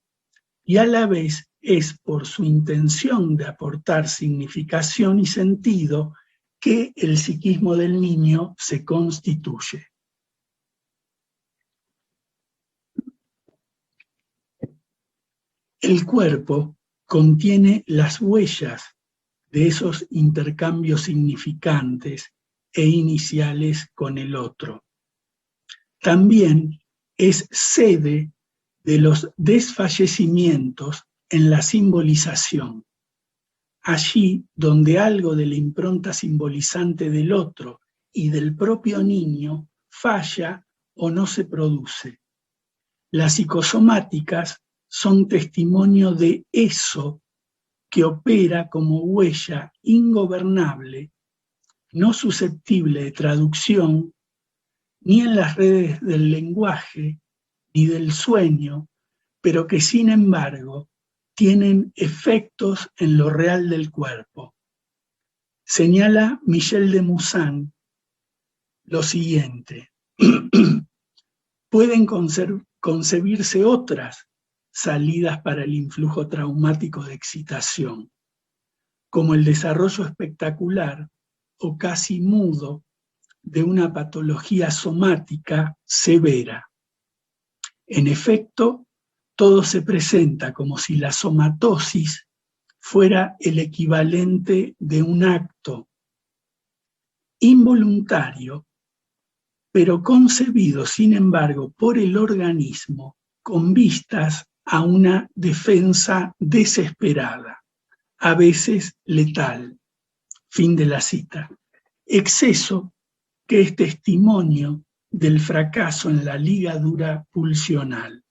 y a la vez es por su intención de aportar significación y sentido que el psiquismo del niño se constituye. El cuerpo contiene las huellas de esos intercambios significantes e iniciales con el otro. También es sede de los desfallecimientos en la simbolización, allí donde algo de la impronta simbolizante del otro y del propio niño falla o no se produce. Las psicosomáticas son testimonio de eso que opera como huella ingobernable, no susceptible de traducción, ni en las redes del lenguaje ni del sueño, pero que sin embargo tienen efectos en lo real del cuerpo. Señala Michel de Moussan lo siguiente: pueden concebirse otras salidas para el influjo traumático de excitación, como el desarrollo espectacular o casi mudo de una patología somática severa. En efecto, todo se presenta como si la somatosis fuera el equivalente de un acto involuntario, pero concebido, sin embargo, por el organismo con vistas a una defensa desesperada, a veces letal. Fin de la cita. Exceso que es testimonio del fracaso en la ligadura pulsional.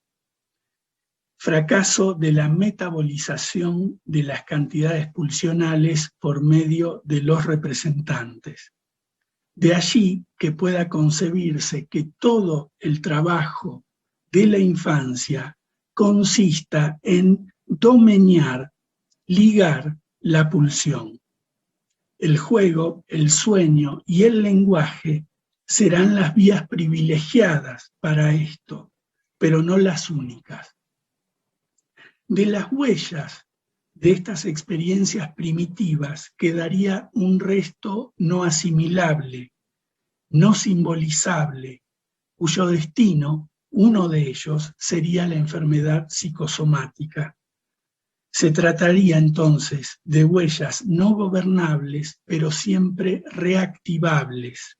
Fracaso de la metabolización de las cantidades pulsionales por medio de los representantes. De allí que pueda concebirse que todo el trabajo de la infancia consista en domeñar, ligar la pulsión. El juego, el sueño y el lenguaje serán las vías privilegiadas para esto, pero no las únicas. De las huellas de estas experiencias primitivas quedaría un resto no asimilable, no simbolizable, cuyo destino, uno de ellos, sería la enfermedad psicosomática. Se trataría entonces de huellas no gobernables, pero siempre reactivables.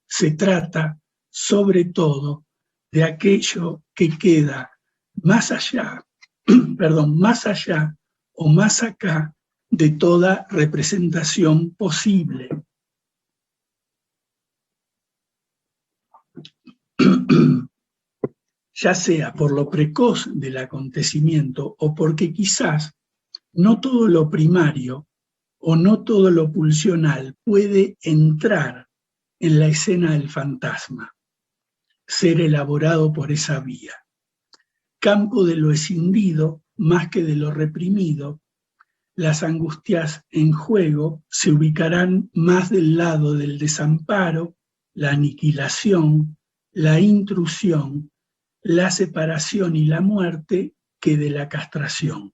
Se trata, sobre todo, de aquello que queda más allá, más allá o más acá de toda representación posible. Ya sea por lo precoz del acontecimiento o porque quizás no todo lo primario o no todo lo pulsional puede entrar en la escena del fantasma, ser elaborado por esa vía. Campo de lo escindido más que de lo reprimido, las angustias en juego se ubicarán más del lado del desamparo, la aniquilación, la intrusión, la separación y la muerte que de la castración.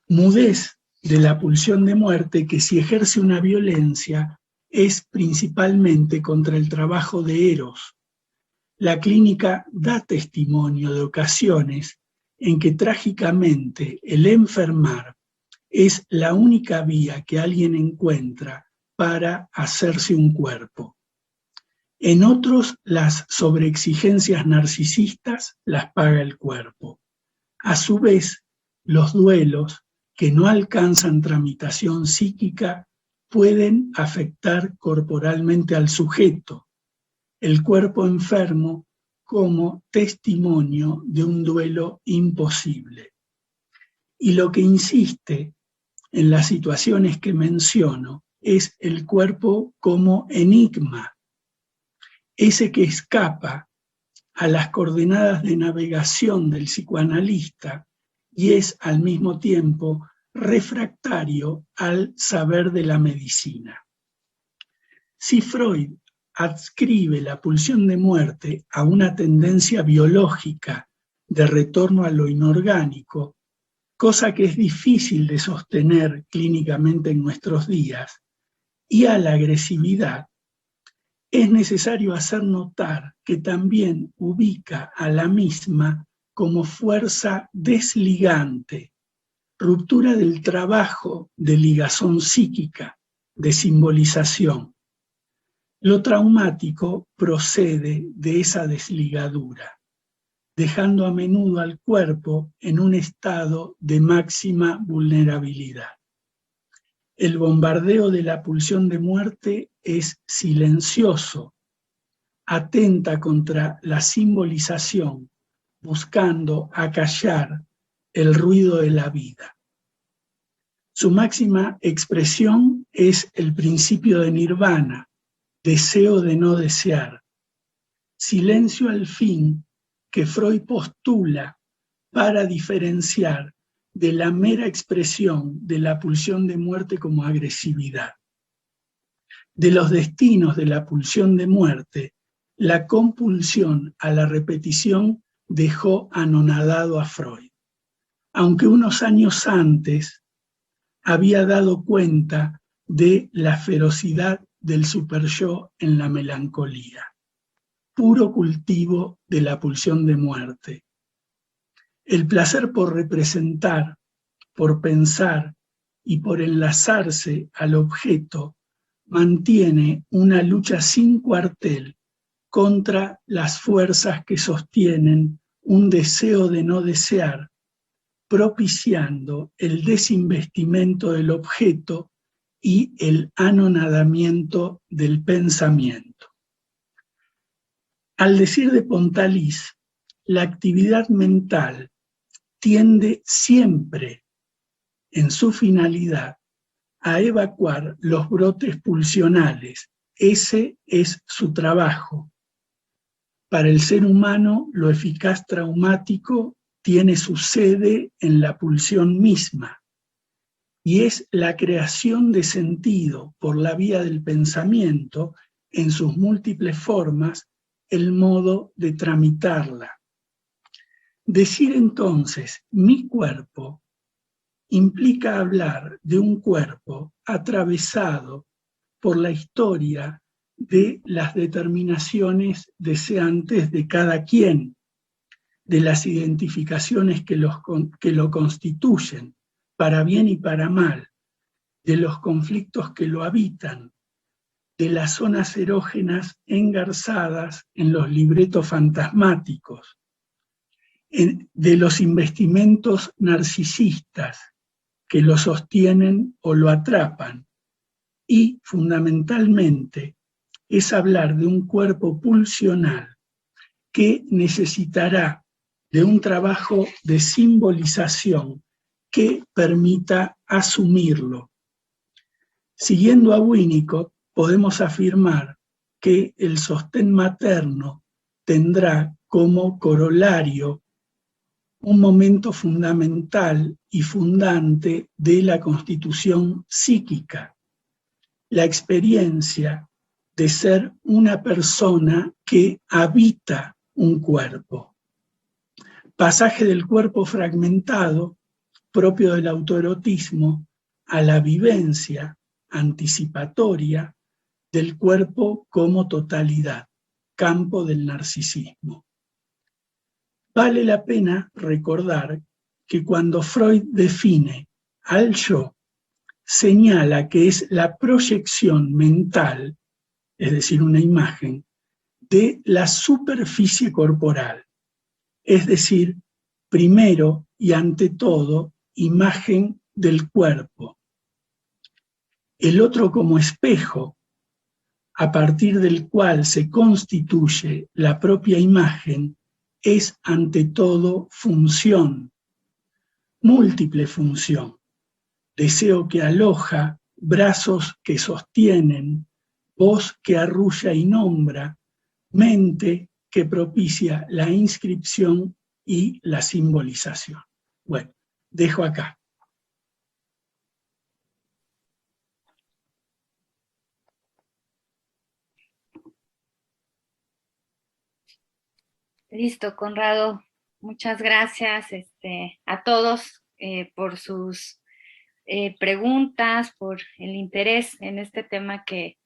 Mudez de la pulsión de muerte que si ejerce una violencia es principalmente contra el trabajo de Eros. La clínica da testimonio de ocasiones en que trágicamente el enfermar es la única vía que alguien encuentra para hacerse un cuerpo. En otros, las sobreexigencias narcisistas las paga el cuerpo. A su vez, los duelos que no alcanzan tramitación psíquica pueden afectar corporalmente al sujeto, el cuerpo enfermo como testimonio de un duelo imposible. Y lo que insiste en las situaciones que menciono es el cuerpo como enigma, ese que escapa a las coordenadas de navegación del psicoanalista y es al mismo tiempo refractario al saber de la medicina. Si Freud adscribe la pulsión de muerte a una tendencia biológica de retorno a lo inorgánico, cosa que es difícil de sostener clínicamente en nuestros días, y a la agresividad, es necesario hacer notar que también ubica a la misma como fuerza desligante, ruptura del trabajo de ligazón psíquica, de simbolización. Lo traumático procede de esa desligadura, dejando a menudo al cuerpo en un estado de máxima vulnerabilidad. El bombardeo de la pulsión de muerte es silencioso, atenta contra la simbolización, buscando acallar el ruido de la vida. Su máxima expresión es el principio de nirvana, deseo de no desear. Silencio al fin que Freud postula para diferenciar de la mera expresión de la pulsión de muerte como agresividad. De los destinos de la pulsión de muerte, la compulsión a la repetición dejó anonadado a Freud, aunque unos años antes había dado cuenta de la ferocidad del superyo en la melancolía, puro cultivo de la pulsión de muerte. El placer por representar, por pensar y por enlazarse al objeto mantiene una lucha sin cuartel contra las fuerzas que sostienen un deseo de no desear, propiciando el desinvestimento del objeto y el anonadamiento del pensamiento. Al decir de Pontalis, la actividad mental tiende siempre, en su finalidad, a evacuar los brotes pulsionales. Ese es su trabajo. Para el ser humano, lo eficaz traumático tiene su sede en la pulsión misma, y es la creación de sentido por la vía del pensamiento, en sus múltiples formas, el modo de tramitarla. Decir entonces, mi cuerpo, implica hablar de un cuerpo atravesado por la historia de las determinaciones deseantes de cada quien, de las identificaciones que lo constituyen, para bien y para mal, de los conflictos que lo habitan, de las zonas erógenas engarzadas en los libretos fantasmáticos, de los investimentos narcisistas que lo sostienen o lo atrapan, y fundamentalmente es hablar de un cuerpo pulsional que necesitará de un trabajo de simbolización que permita asumirlo. Siguiendo a Winnicott, podemos afirmar que el sostén materno tendrá como corolario un momento fundamental y fundante de la constitución psíquica, la experiencia de ser una persona que habita un cuerpo. Pasaje del cuerpo fragmentado, propio del autoerotismo, a la vivencia anticipatoria del cuerpo como totalidad, campo del narcisismo. Vale la pena recordar que cuando Freud define al yo, señala que es la proyección mental, es decir, una imagen, de la superficie corporal, es decir, primero y ante todo, imagen del cuerpo. El otro como espejo, a partir del cual se constituye la propia imagen, es ante todo función, múltiple función, deseo que aloja, brazos que sostienen, voz que arrulla y nombra, mente que propicia la inscripción y la simbolización. Bueno, dejo acá. Listo, Conrado. Muchas gracias a todos por sus preguntas, por el interés en este tema que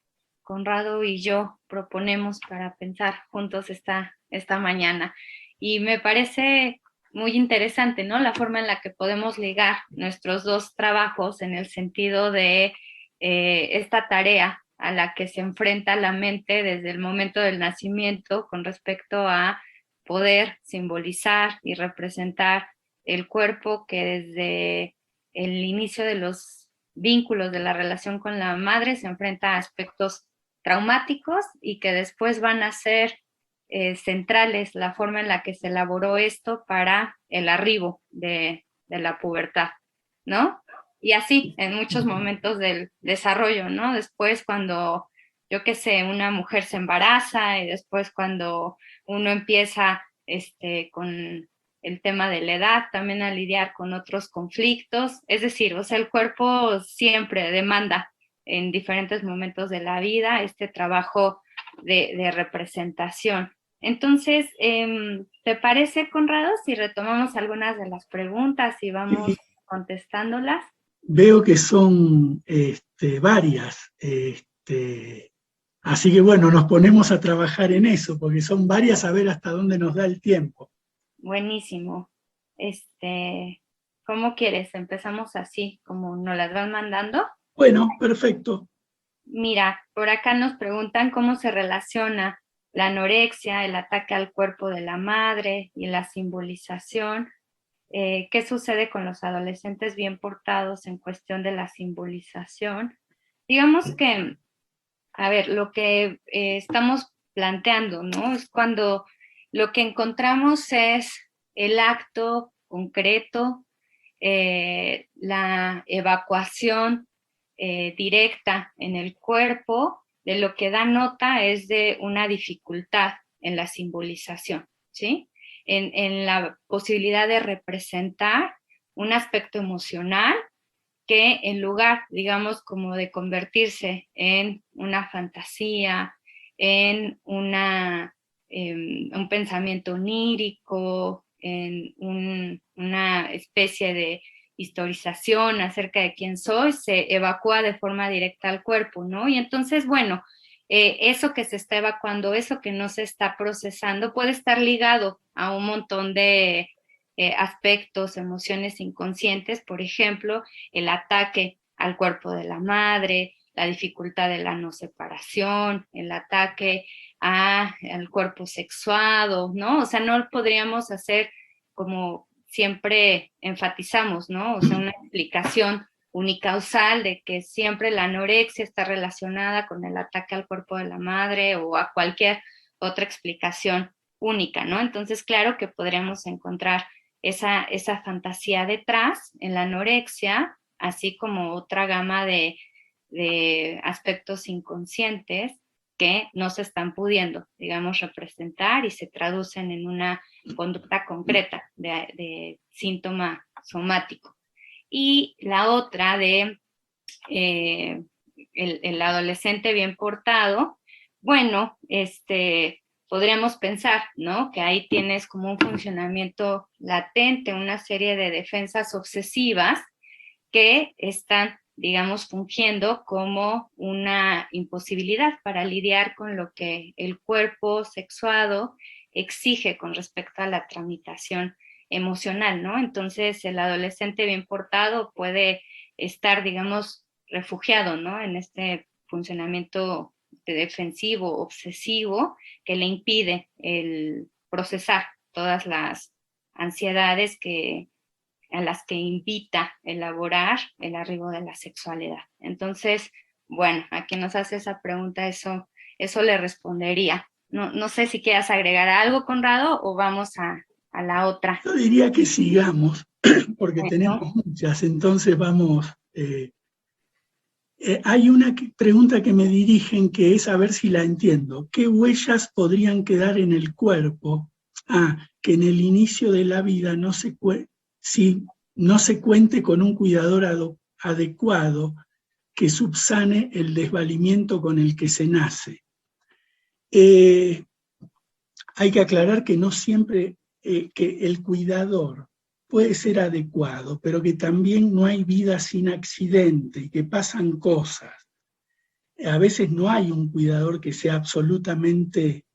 Conrado y yo proponemos para pensar juntos esta mañana. Y me parece muy interesante, ¿no? La forma en la que podemos ligar nuestros dos trabajos en el sentido de esta tarea a la que se enfrenta la mente desde el momento del nacimiento con respecto a poder simbolizar y representar el cuerpo que desde el inicio de los vínculos de la relación con la madre se enfrenta a aspectos traumáticos y que después van a ser centrales la forma en la que se elaboró esto para el arribo de la pubertad, ¿no? Y así en muchos momentos del desarrollo, ¿no? Después cuando, yo qué sé, una mujer se embaraza y después cuando uno empieza con el tema de la edad, también a lidiar con otros conflictos, es decir, o sea, el cuerpo siempre demanda en diferentes momentos de la vida este trabajo de representación. Entonces, ¿te parece, Conrado, si retomamos algunas de las preguntas y vamos contestándolas? Veo que son varias, así que bueno, nos ponemos a trabajar en eso, porque son varias, a ver hasta dónde nos da el tiempo. Buenísimo. ¿Cómo quieres? ¿Empezamos así, como nos las van mandando? Bueno, perfecto. Mira, por acá nos preguntan cómo se relaciona la anorexia, el ataque al cuerpo de la madre y la simbolización. ¿Qué sucede con los adolescentes bien portados en cuestión de la simbolización? Digamos que, a ver, lo que estamos planteando, ¿no? Es cuando lo que encontramos es el acto concreto, la evacuación directa en el cuerpo, de lo que da nota es de una dificultad en la simbolización, ¿sí? En la posibilidad de representar un aspecto emocional que en lugar, digamos, como de convertirse en una fantasía, en un pensamiento onírico, en una especie de historización acerca de quién soy, se evacúa de forma directa al cuerpo, ¿no? Y entonces, bueno, eso que se está evacuando, eso que no se está procesando, puede estar ligado a un montón de aspectos, emociones inconscientes, por ejemplo, el ataque al cuerpo de la madre, la dificultad de la no separación, el ataque al cuerpo sexuado, ¿no? O sea, no podríamos hacer como siempre enfatizamos, ¿no? O sea, una explicación unicausal de que siempre la anorexia está relacionada con el ataque al cuerpo de la madre o a cualquier otra explicación única, ¿no? Entonces, claro que podríamos encontrar esa fantasía detrás en la anorexia, así como otra gama de aspectos inconscientes que no se están pudiendo, digamos, representar y se traducen en una conducta concreta de síntoma somático. Y la otra de el adolescente bien portado, bueno, podríamos pensar, ¿no? Que ahí tienes como un funcionamiento latente, una serie de defensas obsesivas que están digamos, fungiendo como una imposibilidad para lidiar con lo que el cuerpo sexuado exige con respecto a la tramitación emocional, ¿no? Entonces, el adolescente bien portado puede estar, digamos, refugiado, ¿no? En este funcionamiento defensivo, obsesivo, que le impide el procesar todas las ansiedades a las que invita elaborar el arribo de la sexualidad. Entonces, bueno, a quien nos hace esa pregunta, eso le respondería. No sé si quieras agregar algo, Conrado, o vamos a la otra. Yo diría que sigamos, porque Bueno, tenemos muchas, entonces vamos. Hay una pregunta que me dirigen que es a ver si la entiendo. ¿Qué huellas podrían quedar en el cuerpo? Que en el inicio de la vida si no se cuente con un cuidador adecuado que subsane el desvalimiento con el que se nace. Hay que aclarar que no siempre que el cuidador puede ser adecuado, pero que también no hay vida sin accidente y que pasan cosas. A veces no hay un cuidador que sea absolutamente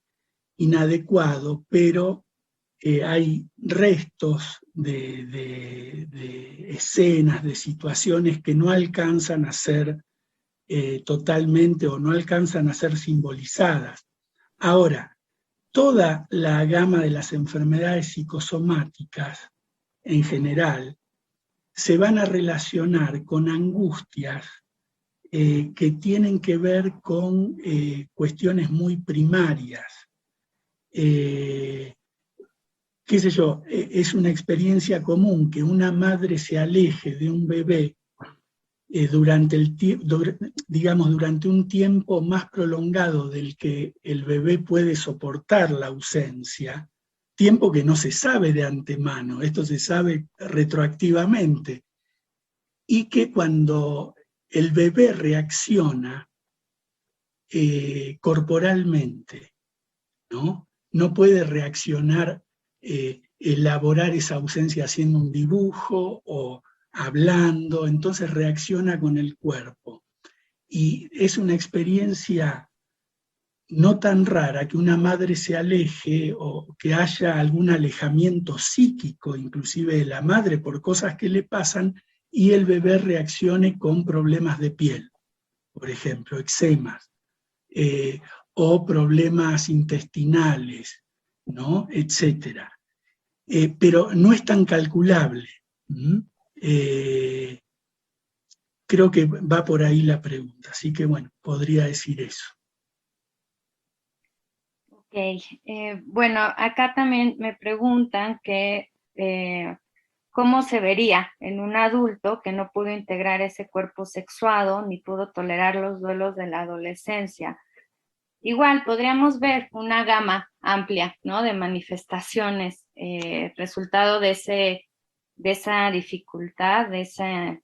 inadecuado, pero hay restos de escenas, de situaciones que no alcanzan a ser totalmente o no alcanzan a ser simbolizadas. Ahora, toda la gama de las enfermedades psicosomáticas en general se van a relacionar con angustias que tienen que ver con cuestiones muy primarias. Qué sé yo, es una experiencia común que una madre se aleje de un bebé durante un tiempo más prolongado del que el bebé puede soportar la ausencia, tiempo que no se sabe de antemano, esto se sabe retroactivamente, y que cuando el bebé reacciona corporalmente, ¿no? No puede reaccionar, elaborar esa ausencia haciendo un dibujo o hablando, entonces reacciona con el cuerpo. Y es una experiencia no tan rara que una madre se aleje o que haya algún alejamiento psíquico, inclusive de la madre, por cosas que le pasan, y el bebé reaccione con problemas de piel, por ejemplo, eczemas, o problemas intestinales, ¿no? Etcétera. Pero no es tan calculable. Creo que va por ahí la pregunta, así que bueno, podría decir eso. Ok, bueno, acá también me preguntan que cómo se vería en un adulto que no pudo integrar ese cuerpo sexuado ni pudo tolerar los duelos de la adolescencia. Igual podríamos ver una gama amplia, ¿no? De manifestaciones, resultado de esa dificultad, de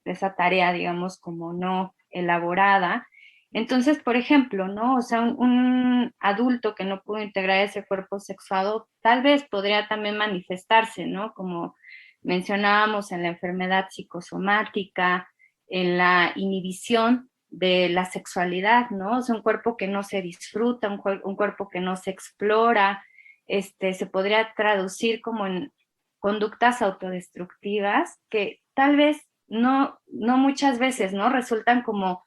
esa tarea, digamos, como no elaborada. Entonces, por ejemplo, ¿no? O sea, un adulto que no pudo integrar ese cuerpo sexuado, tal vez podría también manifestarse, ¿no? Como mencionábamos en la enfermedad psicosomática, en la inhibición de la sexualidad, ¿no? O sea, un cuerpo que no se disfruta, un cuerpo que no se explora, se podría traducir como en conductas autodestructivas que tal vez no muchas veces, ¿no? Resultan como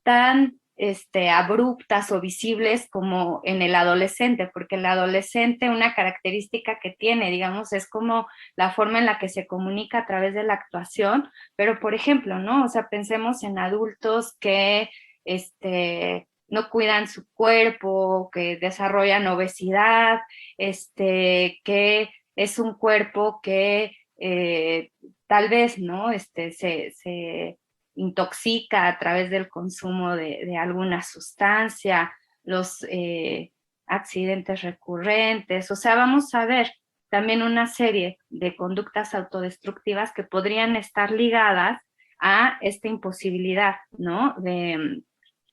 tan abruptas o visibles como en el adolescente, porque el adolescente una característica que tiene, digamos, es como la forma en la que se comunica a través de la actuación, pero por ejemplo, ¿no? O sea, pensemos en adultos que no cuidan su cuerpo, que desarrollan obesidad, que es un cuerpo que tal vez, ¿no? Se intoxica a través del consumo de alguna sustancia, los accidentes recurrentes, o sea, vamos a ver también una serie de conductas autodestructivas que podrían estar ligadas a esta imposibilidad, ¿no? De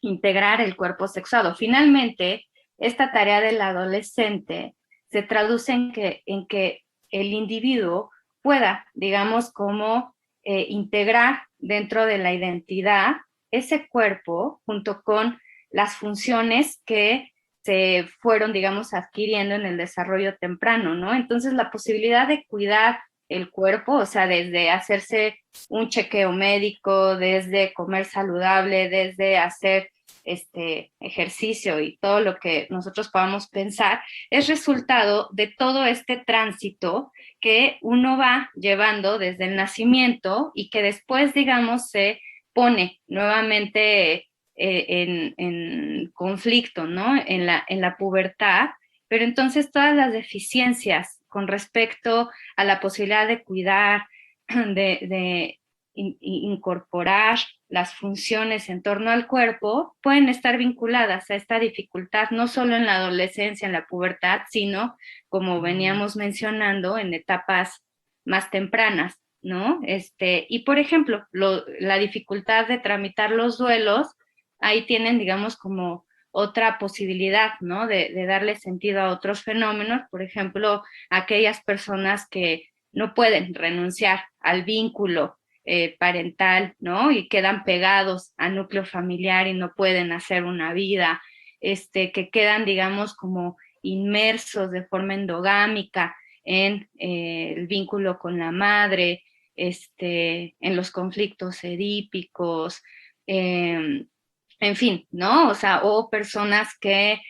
integrar el cuerpo sexuado. Finalmente, esta tarea del adolescente se traduce en que el individuo pueda, digamos, como integrar dentro de la identidad ese cuerpo junto con las funciones que se fueron, digamos, adquiriendo en el desarrollo temprano, ¿no? Entonces, la posibilidad de cuidar el cuerpo, o sea, desde hacerse un chequeo médico, desde comer saludable, desde hacer ejercicio y todo lo que nosotros podamos pensar, es resultado de todo este tránsito que uno va llevando desde el nacimiento y que después, digamos, se pone nuevamente en conflicto, ¿no? En la pubertad, pero entonces todas las deficiencias con respecto a la posibilidad de cuidar, de incorporar las funciones en torno al cuerpo, pueden estar vinculadas a esta dificultad, no solo en la adolescencia, en la pubertad, sino, como veníamos mencionando, en etapas más tempranas, ¿no? Y por ejemplo, la dificultad de tramitar los duelos, ahí tienen, digamos, como otra posibilidad, ¿no? De darle sentido a otros fenómenos, por ejemplo, aquellas personas que no pueden renunciar al vínculo parental, ¿no? Y quedan pegados al núcleo familiar y no pueden hacer una vida, que quedan, digamos, como inmersos de forma endogámica en el vínculo con la madre, en los conflictos edípicos, en fin, ¿no? O sea, o personas que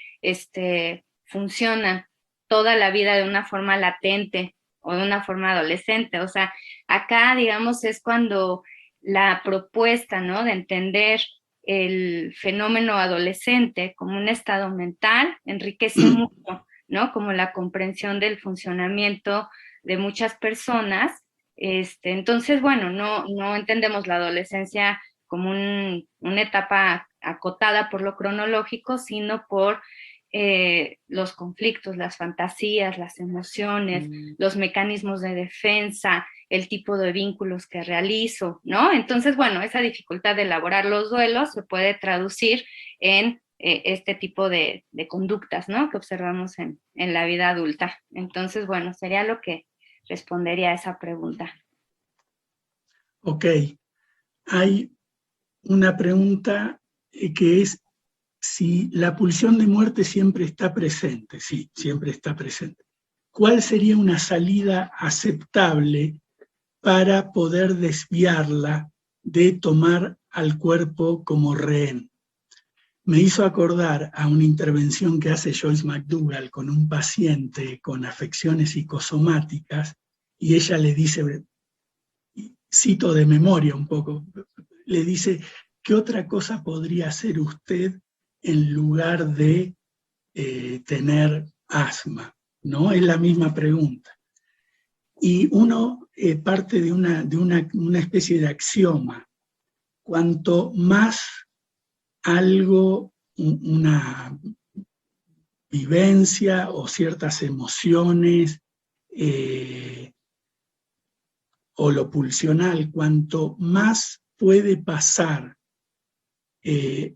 funcionan toda la vida de una forma latente o de una forma adolescente. O sea, acá, digamos, es cuando la propuesta, ¿no? De entender el fenómeno adolescente como un estado mental enriquece mucho, ¿no? Como la comprensión del funcionamiento de muchas personas. Entonces, bueno, no entendemos la adolescencia como una etapa acotada por lo cronológico, sino por los conflictos, las fantasías, las emociones, los mecanismos de defensa, el tipo de vínculos que realizo, ¿no? Entonces, bueno, esa dificultad de elaborar los duelos se puede traducir en este tipo de conductas, ¿no? Que observamos en la vida adulta. Entonces, bueno, sería lo que respondería a esa pregunta. Ok. Hay una pregunta que es si la pulsión de muerte siempre está presente. Sí, siempre está presente. ¿Cuál sería una salida aceptable para poder desviarla de tomar al cuerpo como rehén? Me hizo acordar a una intervención que hace Joyce McDougall con un paciente con afecciones psicosomáticas y ella le dice, cito de memoria un poco, le dice, ¿qué otra cosa podría hacer usted en lugar de tener asma? ¿No? Es la misma pregunta. Y uno parte de una especie de axioma. Cuanto más algo, una vivencia o ciertas emociones o lo pulsional, cuanto más puede pasar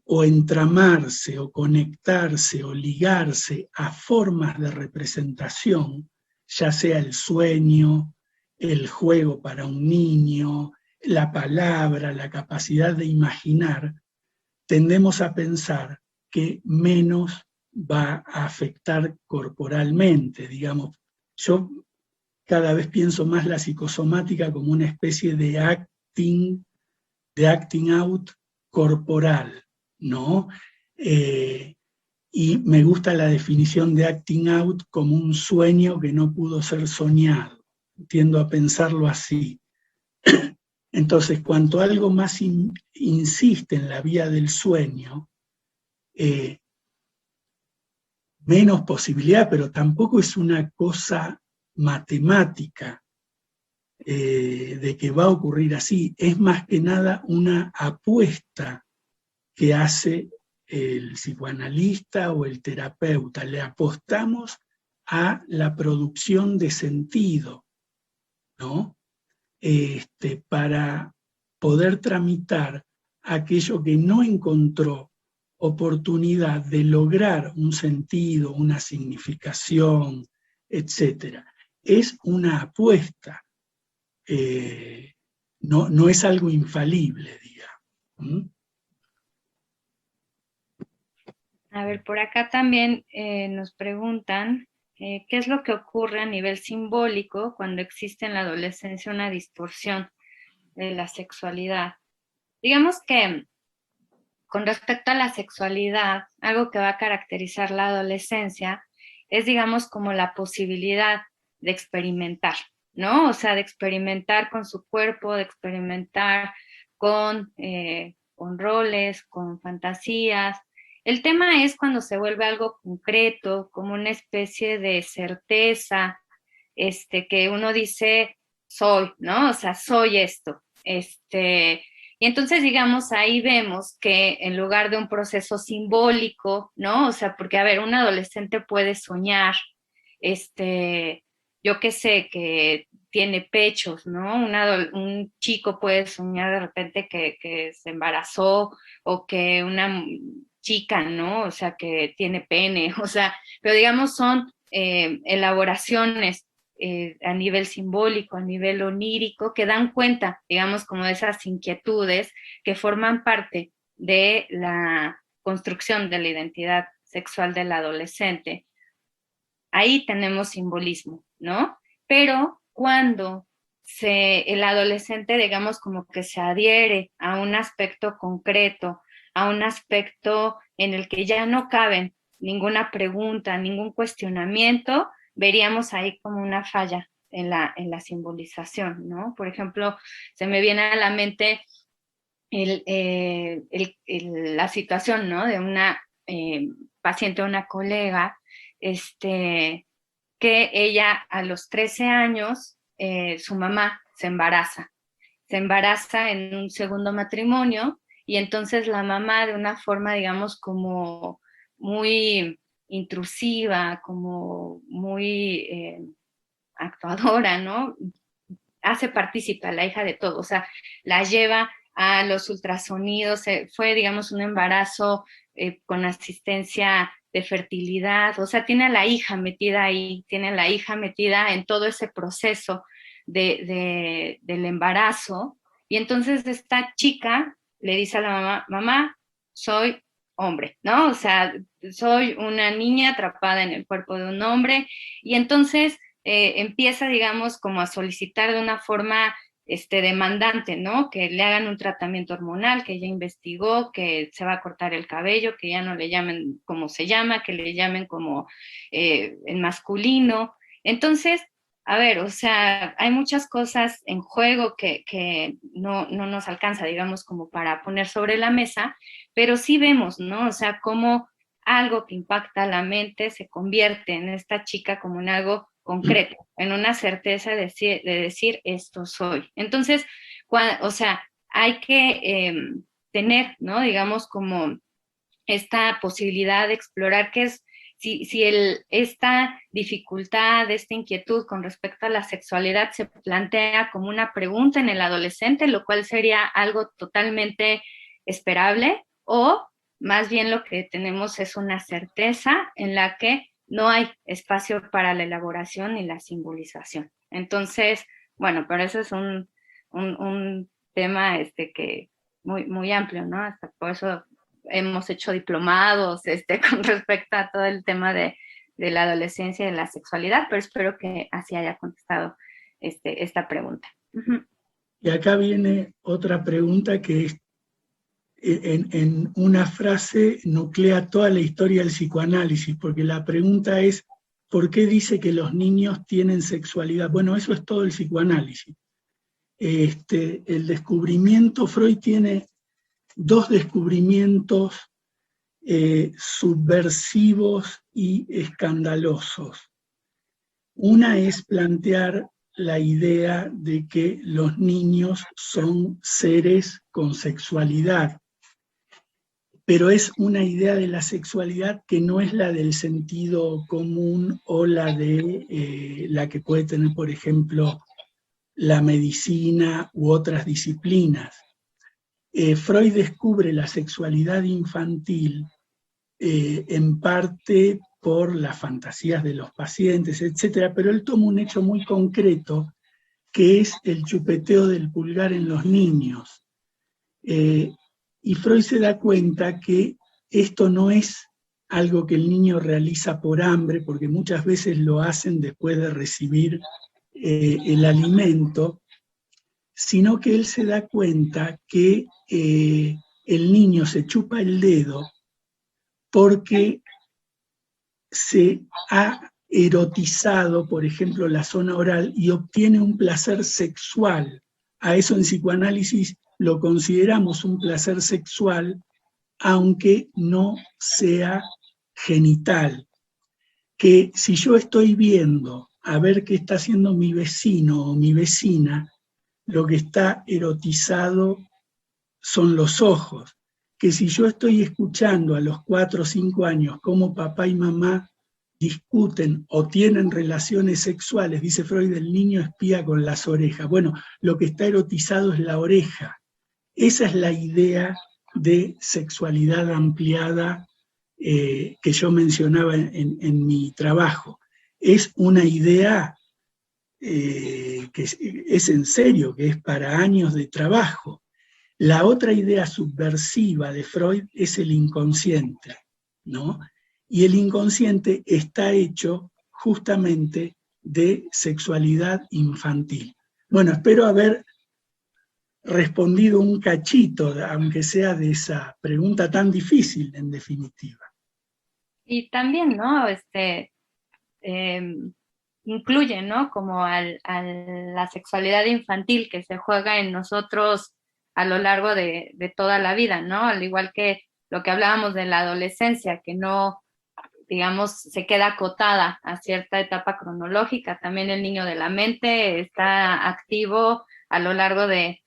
o entramarse o conectarse o ligarse a formas de representación, ya sea el sueño, el juego para un niño, la palabra, la capacidad de imaginar, tendemos a pensar que menos va a afectar corporalmente, digamos. Yo cada vez pienso más la psicosomática como una especie de acting out corporal, ¿no? Y me gusta la definición de acting out como un sueño que no pudo ser soñado. Tiendo a pensarlo así. Entonces, cuanto algo más insiste en la vía del sueño, menos posibilidad, pero tampoco es una cosa matemática de que va a ocurrir así. Es más que nada una apuesta que hace el psicoanalista o el terapeuta. Le apostamos a la producción de sentido, ¿no? Para poder tramitar aquello que no encontró oportunidad de lograr un sentido, una significación, etc. Es una apuesta. no es algo infalible, digamos. ¿Mm? A ver, por acá también nos preguntan qué es lo que ocurre a nivel simbólico cuando existe en la adolescencia una distorsión de la sexualidad. Digamos que con respecto a la sexualidad, algo que va a caracterizar la adolescencia es, digamos, como la posibilidad de experimentar, ¿no? O sea, de experimentar con su cuerpo, de experimentar con roles, con fantasías. El tema es cuando se vuelve algo concreto, como una especie de certeza, que uno dice, soy, ¿no? O sea, soy esto. Y entonces, digamos, ahí vemos que en lugar de un proceso simbólico, ¿no? O sea, porque, a ver, un adolescente puede soñar, yo qué sé, que tiene pechos, ¿no? Un chico puede soñar de repente que se embarazó o que una chica, ¿no? O sea, que tiene pene, o sea, pero digamos son elaboraciones a nivel simbólico, a nivel onírico, que dan cuenta, digamos, como de esas inquietudes que forman parte de la construcción de la identidad sexual del adolescente. Ahí tenemos simbolismo, ¿no? Pero cuando el adolescente, digamos, como que se adhiere a un aspecto concreto, a un aspecto en el que ya no caben ninguna pregunta, ningún cuestionamiento, veríamos ahí como una falla en la simbolización, ¿no? Por ejemplo, se me viene a la mente la situación, ¿no? De una paciente, una colega, que ella a los 13 años, su mamá se embaraza en un segundo matrimonio, y entonces la mamá, de una forma, digamos, como muy intrusiva, como muy actuadora, ¿no? Hace partícipe a la hija de todo, o sea, la lleva a los ultrasonidos, fue, digamos, un embarazo con asistencia de fertilidad, o sea, tiene a la hija metida ahí, tiene a la hija metida en todo ese proceso del embarazo, y entonces esta chica le dice a la mamá, mamá, soy hombre, ¿no? O sea, soy una niña atrapada en el cuerpo de un hombre, y entonces empieza, digamos, como a solicitar de una forma demandante, ¿no? Que le hagan un tratamiento hormonal, que ya investigó, que se va a cortar el cabello, que ya no le llamen como se llama, que le llamen como en masculino. Entonces, a ver, o sea, hay muchas cosas en juego que no nos alcanza, digamos, como para poner sobre la mesa, pero sí vemos, ¿no? O sea, cómo algo que impacta la mente se convierte en esta chica como en algo concreto, en una certeza de decir esto soy. Entonces, o sea, hay que tener, ¿no? Digamos, como esta posibilidad de explorar qué es, si esta dificultad, esta inquietud con respecto a la sexualidad se plantea como una pregunta en el adolescente, lo cual sería algo totalmente esperable, o más bien lo que tenemos es una certeza en la que no hay espacio para la elaboración y la simbolización. Entonces, bueno, pero eso es un tema que muy amplio, ¿no? Hasta por eso hemos hecho diplomados con respecto a todo el tema de la adolescencia y de la sexualidad, pero espero que así haya contestado esta pregunta. Uh-huh. Y acá viene otra pregunta que es, en una frase nuclea toda la historia del psicoanálisis, porque la pregunta es, ¿por qué dice que los niños tienen sexualidad? Bueno, eso es todo el psicoanálisis. El descubrimiento, Freud tiene dos descubrimientos subversivos y escandalosos. Una es plantear la idea de que los niños son seres con sexualidad, pero es una idea de la sexualidad que no es la del sentido común o la de la que puede tener, por ejemplo, la medicina u otras disciplinas. Freud descubre la sexualidad infantil en parte por las fantasías de los pacientes, etc., pero él toma un hecho muy concreto, que es el chupeteo del pulgar en los niños. Y Freud se da cuenta que esto no es algo que el niño realiza por hambre, porque muchas veces lo hacen después de recibir el alimento, sino que él se da cuenta que el niño se chupa el dedo porque se ha erotizado, por ejemplo, la zona oral y obtiene un placer sexual. A eso en psicoanálisis lo consideramos un placer sexual, aunque no sea genital. Que si yo estoy viendo a ver qué está haciendo mi vecino o mi vecina, lo que está erotizado son los ojos. Que si yo estoy escuchando a los 4 o 5 años cómo papá y mamá discuten o tienen relaciones sexuales, dice Freud, el niño espía con las orejas. Bueno, lo que está erotizado es la oreja. Esa es la idea de sexualidad ampliada que yo mencionaba en mi trabajo. Es una idea que es en serio, que es para años de trabajo. La otra idea subversiva de Freud es el inconsciente, ¿no? Y el inconsciente está hecho justamente de sexualidad infantil. Bueno, espero haber respondido un cachito, aunque sea de esa pregunta tan difícil en definitiva. Y también, ¿no? Incluye, ¿no? Como a la sexualidad infantil que se juega en nosotros a lo largo de toda la vida, ¿no? Al igual que lo que hablábamos de la adolescencia, que no, digamos, se queda acotada a cierta etapa cronológica. También el niño de la mente está activo a lo largo de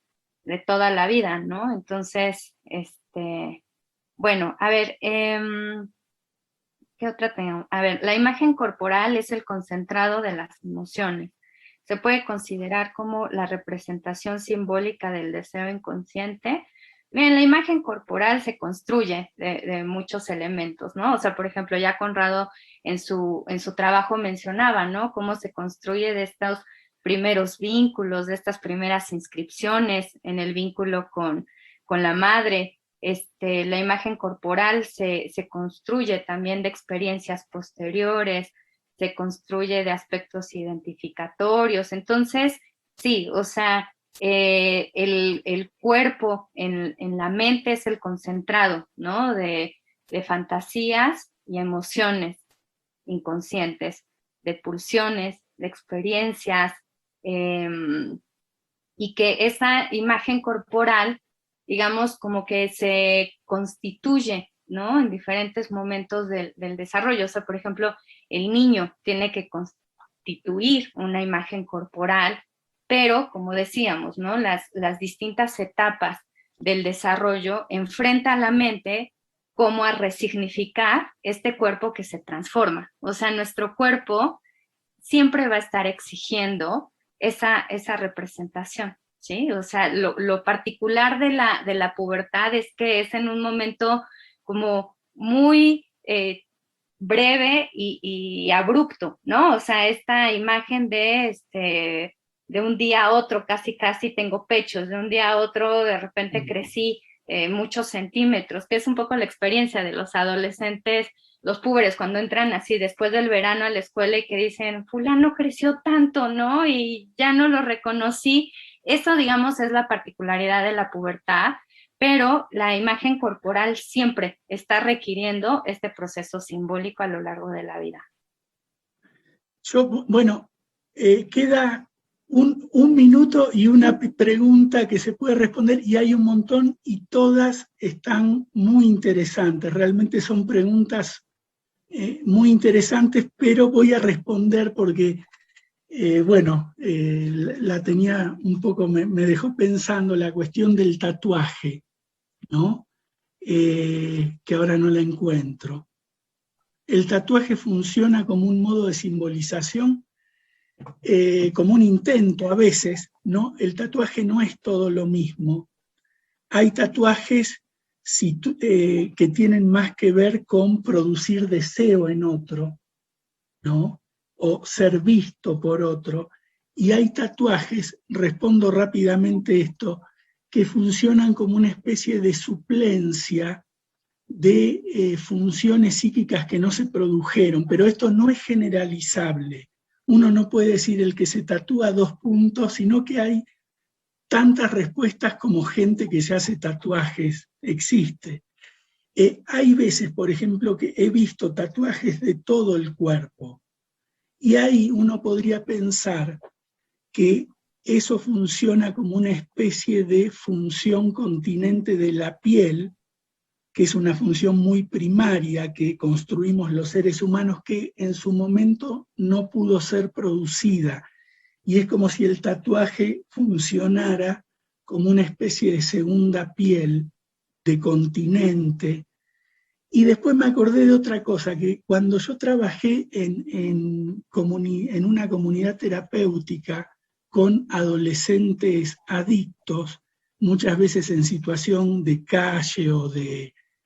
toda la vida, ¿no? Entonces, bueno, a ver, ¿qué otra tengo? A ver, la imagen corporal es el concentrado de las emociones. Se puede considerar como la representación simbólica del deseo inconsciente. Bien, la imagen corporal se construye de muchos elementos, ¿no? O sea, por ejemplo, ya Conrado en su trabajo mencionaba, ¿no? Cómo se construye de estos primeros vínculos, de estas primeras inscripciones en el vínculo con la madre. La imagen corporal se construye también de experiencias posteriores, se construye de aspectos identificatorios. Entonces, sí, o sea, el cuerpo en la mente es el concentrado, ¿no? De fantasías y emociones inconscientes, de pulsiones, de experiencias, y que esa imagen corporal, digamos, como que se constituye, ¿no? En diferentes momentos del desarrollo. O sea, por ejemplo, el niño tiene que constituir una imagen corporal, pero, como decíamos, ¿no? Las distintas etapas del desarrollo enfrenta a la mente como a resignificar este cuerpo que se transforma. O sea, nuestro cuerpo siempre va a estar exigiendo esa representación, ¿sí? O sea, lo particular de la pubertad es que es en un momento como muy breve y abrupto, ¿no? O sea, esta imagen de un día a otro casi tengo pechos, de un día a otro de repente crecí muchos centímetros, que es un poco la experiencia de los adolescentes, los púberes cuando entran así después del verano a la escuela y que dicen, fulano creció tanto, ¿no? Y ya no lo reconocí. Eso, digamos, es la particularidad de la pubertad, pero la imagen corporal siempre está requiriendo este proceso simbólico a lo largo de la vida. Queda un minuto y una pregunta que se puede responder, y hay un montón y todas están muy interesantes. Realmente son preguntas muy interesantes, pero voy a responder porque, la tenía un poco, me dejó pensando la cuestión del tatuaje, ¿no? Que ahora no la encuentro. El tatuaje funciona como un modo de simbolización, como un intento a veces, ¿no? El tatuaje no es todo lo mismo. Hay tatuajes que tienen más que ver con producir deseo en otro, ¿no? O ser visto por otro. Y hay tatuajes, respondo rápidamente esto, que funcionan como una especie de suplencia de funciones psíquicas que no se produjeron, pero esto no es generalizable. Uno no puede decir el que se tatúa 2 puntos, sino que hay tantas respuestas como gente que se hace tatuajes, existe. Hay veces, por ejemplo, que he visto tatuajes de todo el cuerpo, y ahí uno podría pensar que eso funciona como una especie de función continente de la piel, que es una función muy primaria que construimos los seres humanos, que en su momento no pudo ser producida. Y es como si el tatuaje funcionara como una especie de segunda piel, de continente. Y después me acordé de otra cosa, que cuando yo trabajé en una comunidad terapéutica con adolescentes adictos, muchas veces en situación de calle o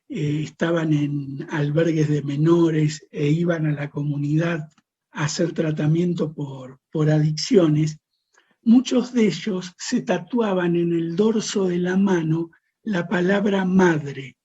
estaban en albergues de menores e iban a la comunidad a hacer tratamiento por adicciones, muchos de ellos se tatuaban en el dorso de la mano la palabra madre,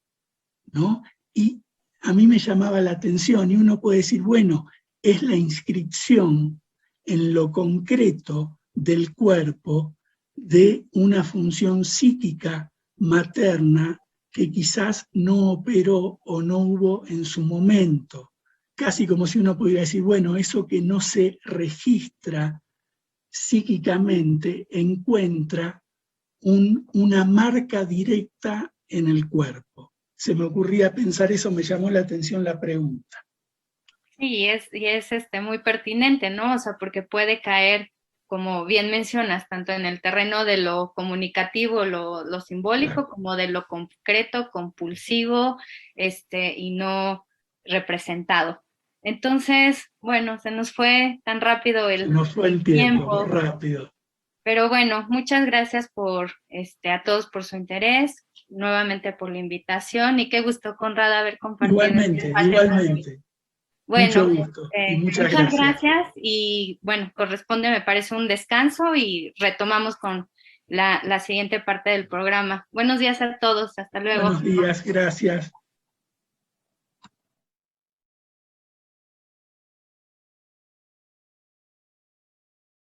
¿no? Y a mí me llamaba la atención, y uno puede decir, bueno, es la inscripción en lo concreto del cuerpo de una función psíquica materna que quizás no operó o no hubo en su momento. Casi como si uno pudiera decir, bueno, eso que no se registra psíquicamente encuentra una marca directa en el cuerpo. Se me ocurría pensar eso, me llamó la atención la pregunta. Sí, y es muy pertinente, ¿no? O sea, porque puede caer, como bien mencionas, tanto en el terreno de lo comunicativo, lo simbólico, Claro. como de lo concreto, compulsivo, y no representado. Entonces, bueno, se nos fue tan rápido Se el nos fue el tiempo, tiempo, rápido. pero bueno, muchas gracias a todos por su interés, nuevamente por la invitación, y qué gusto, Conrado, haber compartido este Igualmente, espacio contigo. igualmente. Mucho Bueno, gusto y muchas muchas gracias. gracias y bueno, corresponde, me parece, un descanso y retomamos con la siguiente parte del programa. Buenos días a todos, hasta luego. Buenos días, gracias.